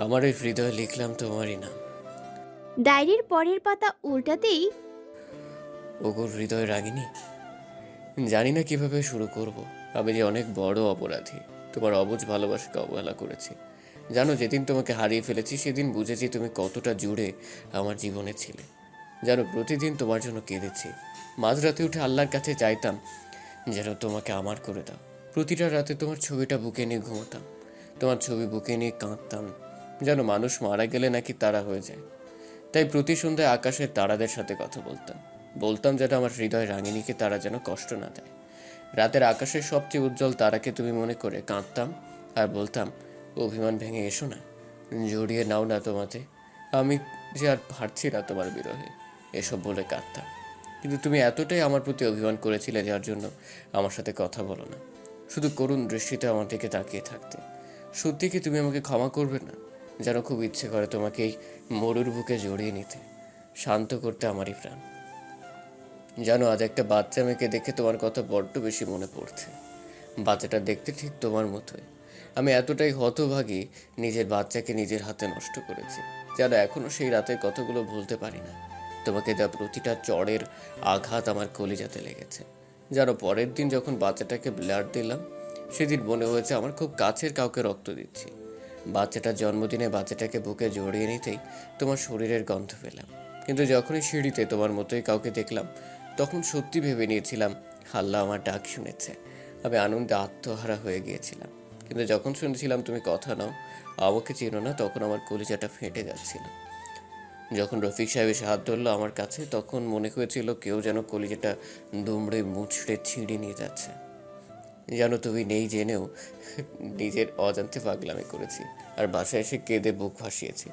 আমার এই হৃদয়ে লিখলাম তোমারই নাম। ডায়েরির পরের পাতা উল্টাতেই, ওগোর হৃদয় রাগিনী। জানি না কিভাবে শুরু করব। আমি যে অনেক বড় অপরাধী, তোমার অবুঝ ভালোবাসাকে অবহেলা করেছি। জানো, যেদিন তোমাকে হারিয়ে ফেলেছি সেদিন বুঝেছি তুমি কতটা জুড়ে আমার জীবনে ছিলে। জানো, প্রতিদিন তোমার জন্য কেঁদেছি। মাঝরাতে উঠে আল্লাহর কাছে চাইতাম যেন তোমাকে আমার করে দাও। প্রতিটা রাতে তোমার ছবিটা বুকে নিয়ে ঘুমোতাম, তোমার ছবি বুকে নিয়ে কাঁদতাম। জানো, মানুষ মারা গেলে নাকি তারা হয়ে যায়। তাই প্রতি সন্ধ্যায় আকাশের তারাদের সাথে কথা বলতাম যেন আমার হৃদয় রাঙিনীকে তারা যেন কষ্ট না দেয়। রাতের আকাশের সবচেয়ে উজ্জ্বল তারাকে তুমি মনে করে কাঁদতাম আর বলতাম, অভিমান ভেঙে এসো না, জড়িয়ে নাও না তোমাতে, আমি যে আর পারছি না তোমার বিরহে, এসব বলে কাঁদতাম। কিন্তু তুমি এতটাই আমার প্রতি অভিমান করেছিলে যার জন্য আমার সাথে কথা বলো না, শুধু করুণ দৃষ্টিতে আমার দিকে তাকিয়ে থাকতে। সত্যি কি তুমি আমাকে ক্ষমা করবে না? যেন খুব ইচ্ছে করে তোমাকে এই মরুর বুকে জড়িয়ে নিতে, শান্ত করতে আমারই প্রাণ। জানো, আজ একটা বাচ্চা মেয়েকে দেখে তোমার কথা বড্ড বেশি মনে পড়ছে। বাচ্চাটা দেখতে ঠিক তোমার মতোই। আমি এতটাই হতভাগী, নিজের বাচ্চাকে নিজের হাতে নষ্ট করেছি। যেন এখনও সেই রাতের কথাগুলো ভুলতে পারি না। তোমাকে দেওয়া প্রতিটা চড়ের আঘাত আমার কলিজাতে লেগেছে। যেন পরের দিন যখন বাচ্চাটাকে ব্লাড দিলাম, সেদিন মনে হয়েছে আমার খুব কাছের কাউকে রক্ত দিচ্ছি। বাচ্চাটার জন্মদিনে বাচ্চাটাকে বুকে জড়িয়ে নিতেই তোমার শরীরের গন্ধ পেলাম। কিন্তু যখনই সিঁড়িতে তোমার মতোই কাউকে দেখলাম, তখন সত্যি ভেবে নিয়েছিলাম আল্লাহ আমার ডাক শুনেছে। আমি আনন্দে আত্মহারা হয়ে গিয়েছিলাম। কিন্তু যখন শুনেছিলাম তুমি কথা নাও, আমাকে চেনো না, তখন আমার কলিজাটা ফেটে যাচ্ছিল। যখন রফিক সাহেব এসে হাত ধরলো আমার কাছে, তখন মনে হয়েছিল কেউ যেন কলিজাটা দুমড়ে মুচড়ে ছিঁড়ে নিয়ে যাচ্ছে। যেন তুমি নেই জেনেও নিজের অজান্তে পাগলামি করেছি, আর বাসায় এসে কেঁদে বুক ভাসিয়েছি।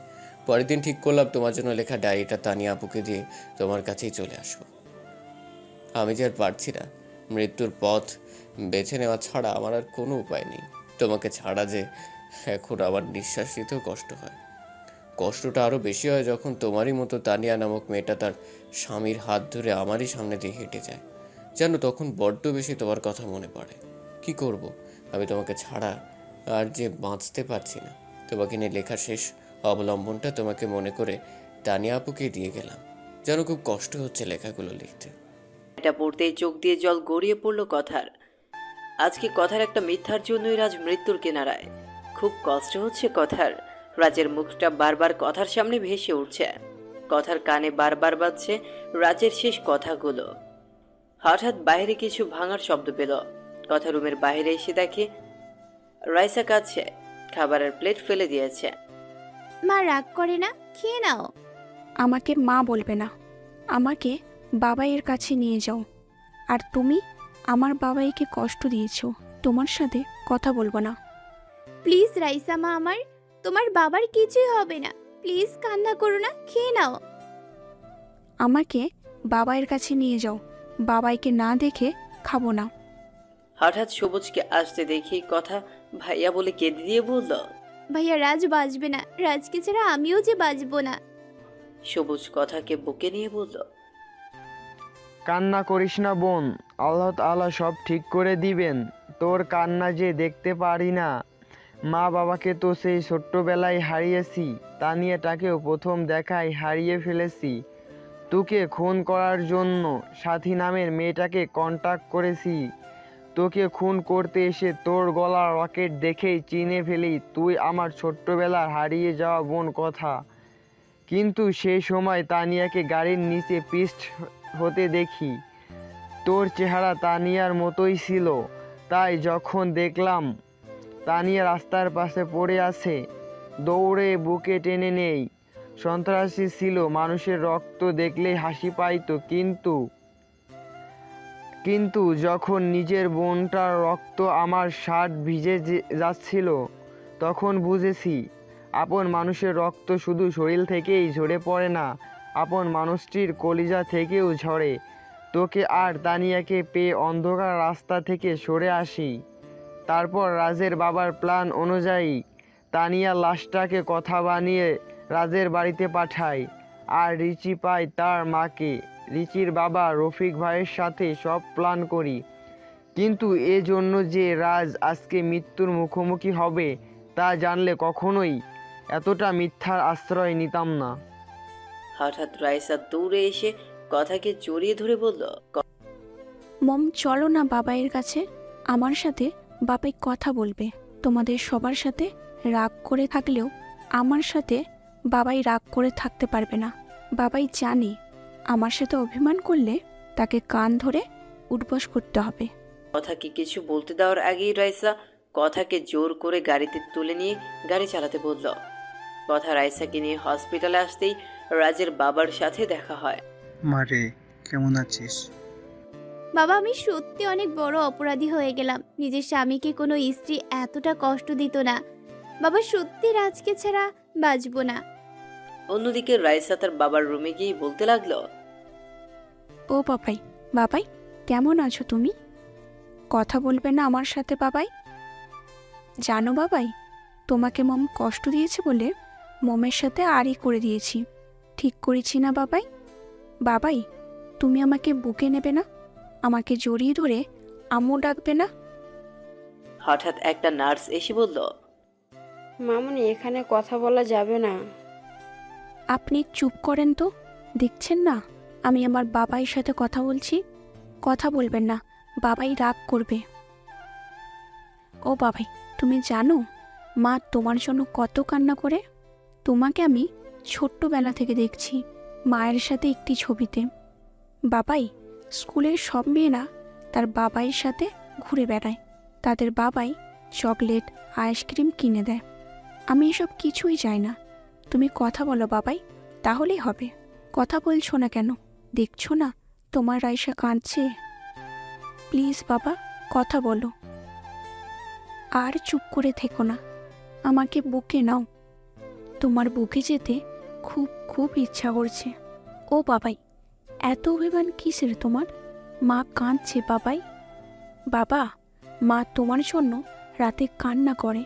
পরের দিন ঠিক করলাম তোমার জন্য লেখা ডায়েরিটা তানিয়া আপুকে দিয়ে তোমার কাছেই চলে আসবো। আমি যে আর পারছি না, মৃত্যুর পথ বেছে নেওয়া ছাড়া আমার আর কোনো উপায় নেই। তোমাকে ছাড়া যে এখন আমার নিঃশ্বাস নিতেও কষ্ট হয়। কষ্টটা আরও বেশি হয় যখন তোমারই মতো তানিয়া নামক মেয়েটা তার স্বামীর হাত ধরে আমারই সামনে দিয়ে হেঁটে যায়। যেন তখন বড্ড বেশি তোমার কথা মনে পড়ে। কি করব, আমি তোমাকে ছাড়া আর যে বাঁচতে পারছি না। তোমাকে নিয়ে লেখা শেষ অবলম্বনটা তোমাকে মনে করে তানিয়া আপুকে দিয়ে গেলাম। যেন খুব কষ্ট হচ্ছে লেখাগুলো লিখতে। এটা পড়তেই চোখ দিয়ে জল গড়িয়ে পড়ল কথার। আজকে কথার একটা মিথ্যার জন্যই রাজ মৃত্যুর কিনারায়। খুব কষ্ট হচ্ছে কথার। রাজের মুখটা বারবার কথার সামনে ভেসে উঠছে। কথার কানে বারবার বাজছে রাজের শেষ কথাগুলো। হঠাৎ বাইরে কিছু ভাঙার শব্দ পেল। কথা রুমের বাইরে এসে দেখে রাইসা কাঁদছে, খাবারের প্লেট ফেলে দিয়েছে। মা রাগ করে না, খেয়ে নাও। আমাকে মা বলবে না, আমাকে বাবাইয়ের কাছে নিয়ে যাও। আর তুমি আমার বাবাইকে কষ্ট দিয়েছো, তোমার সাথে কথা বলবো না। প্লিজ রাইসা মা আমার, তোমার বাবার কিছুই হবে না, প্লিজ কান্না করো না, খেয়ে নাও। আমাকে বাবাইয়ের কাছে নিয়ে যাও, বাবাইকে না দেখে খাবো না। হঠাৎ সবুজকে আসতে দেখি কথা ভাইয়া বলে কেঁদে দিয়ে বলল, ভাইয়া রাজ বাঁচবে না, রাজকে ছাড়া আমিও যে বাঁচবো না। সবুজ কথাকে বুকে নিয়ে বলল, কান্না করিস না বোন, আল্লাহ তাআলা সব ঠিক করে দিবেন। তোর কান্না যে দেখতে পারি না। মা বাবাকে তো সেই ছোট্টবেলায় হারিয়েছি, তানিয়াটাকেও প্রথম দেখায় হারিয়ে ফেলেছি। তোকে খুন করার জন্য সাথী নামের মেয়েটাকে কন্টাক্ট করেছি। তোকে খুন করতে এসে তোর গলার রকেট দেখেই চিনে ফেলি তুই আমার ছোট্টবেলার হারিয়ে যাওয়া বোন কথা। কিন্তু সেই সময় তানিয়াকে গাড়ির নিচে পিষ্ট হতে দেখি। তোর চেহারা তানিয়ার মতোই ছিল, তাই যখন দেখলাম তানিয়া রাস্তার পাশে পড়ে আছে, দৌড়ে বুকে টেনে নেই। সন্ত্রাসী ছিল, মানুষের রক্ত দেখলেই হাসি পাইতো, কিন্তু যখন নিজের বোনটার রক্ত আমার শার্ট ভিজে যাচ্ছিল, তখন বুঝেছি আপন মানুষের রক্ত শুধু শরীর থেকেই ঝরে পড়ে না, আপন মানুষটির কলিজা থেকেও ঝরে। তোকে আর তানিয়াকে পেয়ে অন্ধকার রাস্তা থেকে সরে আসি। তারপর রাজের বাবার প্ল্যান অনুযায়ী তানিয়া লাশটাকে কথা বানিয়ে রাজের বাড়িতে পাঠায়, আর রিচি পায় তার মাকে। রিচির বাবা রফিক ভাইয়ের সাথে সব প্ল্যান করি, কিন্তু এজন্য যে রাজ আজকে মৃত্যুর মুখোমুখি হবে তা জানলে কখনোই এতটা মিথ্যার আশ্রয় নিতাম না। হঠাৎ রাইসা দৌড়ে এসে কথাকে জড়িয়ে ধরে বলল, মম চলো না বাবাইয়ের কাছে, আমার সাথে বাবাই কথা বলবে। তোমাদের সবার সাথে রাগ করে থাকলেও আমার সাথে বাবাই রাগ করে থাকতে পারবে না। বাবাই জানে আমার সাথে অভিমান করলে তাকে কান ধরে উঠবস করতে হবে। কথাকে কিছু বলতে দেওয়ার আগেই রাইসা কথাকে জোর করে গাড়িতে তুলে নিয়ে গাড়ি চালাতে বলল। কথা রাইসাকে নিয়ে হসপিটালে আসতেই রাজের বাবার সাথে দেখা হয়। মারে, কেমন আছিস? বাবা, আমি সত্যি অনেক বড় অপরাধী হয়ে গেলাম। নিজের স্বামীকে কোনো স্ত্রী এতটা কষ্ট দিত না। বাবা, সত্যি রাজকে ছাড়া বাঁচবো না। অন্যদিকে রাইসা তার বাবার রুমে গিয়ে বলতে লাগলো, ও বাবাই, বাবাই কেমন আছো তুমি? কথা বলবে না আমার সাথে বাবাই? জানো বাবাই, তোমাকে মম কষ্ট দিয়েছে বলে মমের সাথে আরই করে দিয়েছি। ঠিক করেছি না বাবাই? বাবাই, তুমি আমাকে বুকে নেবে না? আমাকে জড়িয়ে ধরে আম্মু ডাকবে না? হঠাৎ একটা নার্স এসে বলল, মামুনি, এখানে কথা বলা যাবে না। আপনি চুপ করেন তো, দেখছেন না আমি আমার বাবাইয়ের সাথে কথা বলছি? কথা বলবেন না, বাবাই রাগ করবে। ও বাবাই, তুমি জানো মা তোমার জন্য কত কান্না করে? তোমাকে আমি ছোট্টবেলা থেকে দেখছি মায়ের সাথে একটি ছবিতে। বাবাই, স্কুলের সব মেয়েরা তার বাবাইয়ের সাথে ঘুরে বেড়ায়, তাদের বাবাই চকলেট আইসক্রিম কিনে দেয়। আমি এসব কিছুই চাই না। তুমি কথা বলো বাবাই, তাহলেই হবে। কথা বলছো না কেন? দেখছো না তোমার রাইসা কাঁদছে? প্লিজ বাবা, কথা বলো। আর চুপ করে থেকো না, আমাকে বুকে নাও। তোমার বুকে যেতে খুব খুব ইচ্ছা করছে। ও বাবাই, এত অভিমান কিসের তোমার? মা কাঁদছে বাবাই। বাবা, মা তোমার জন্য রাতে কান্না করে।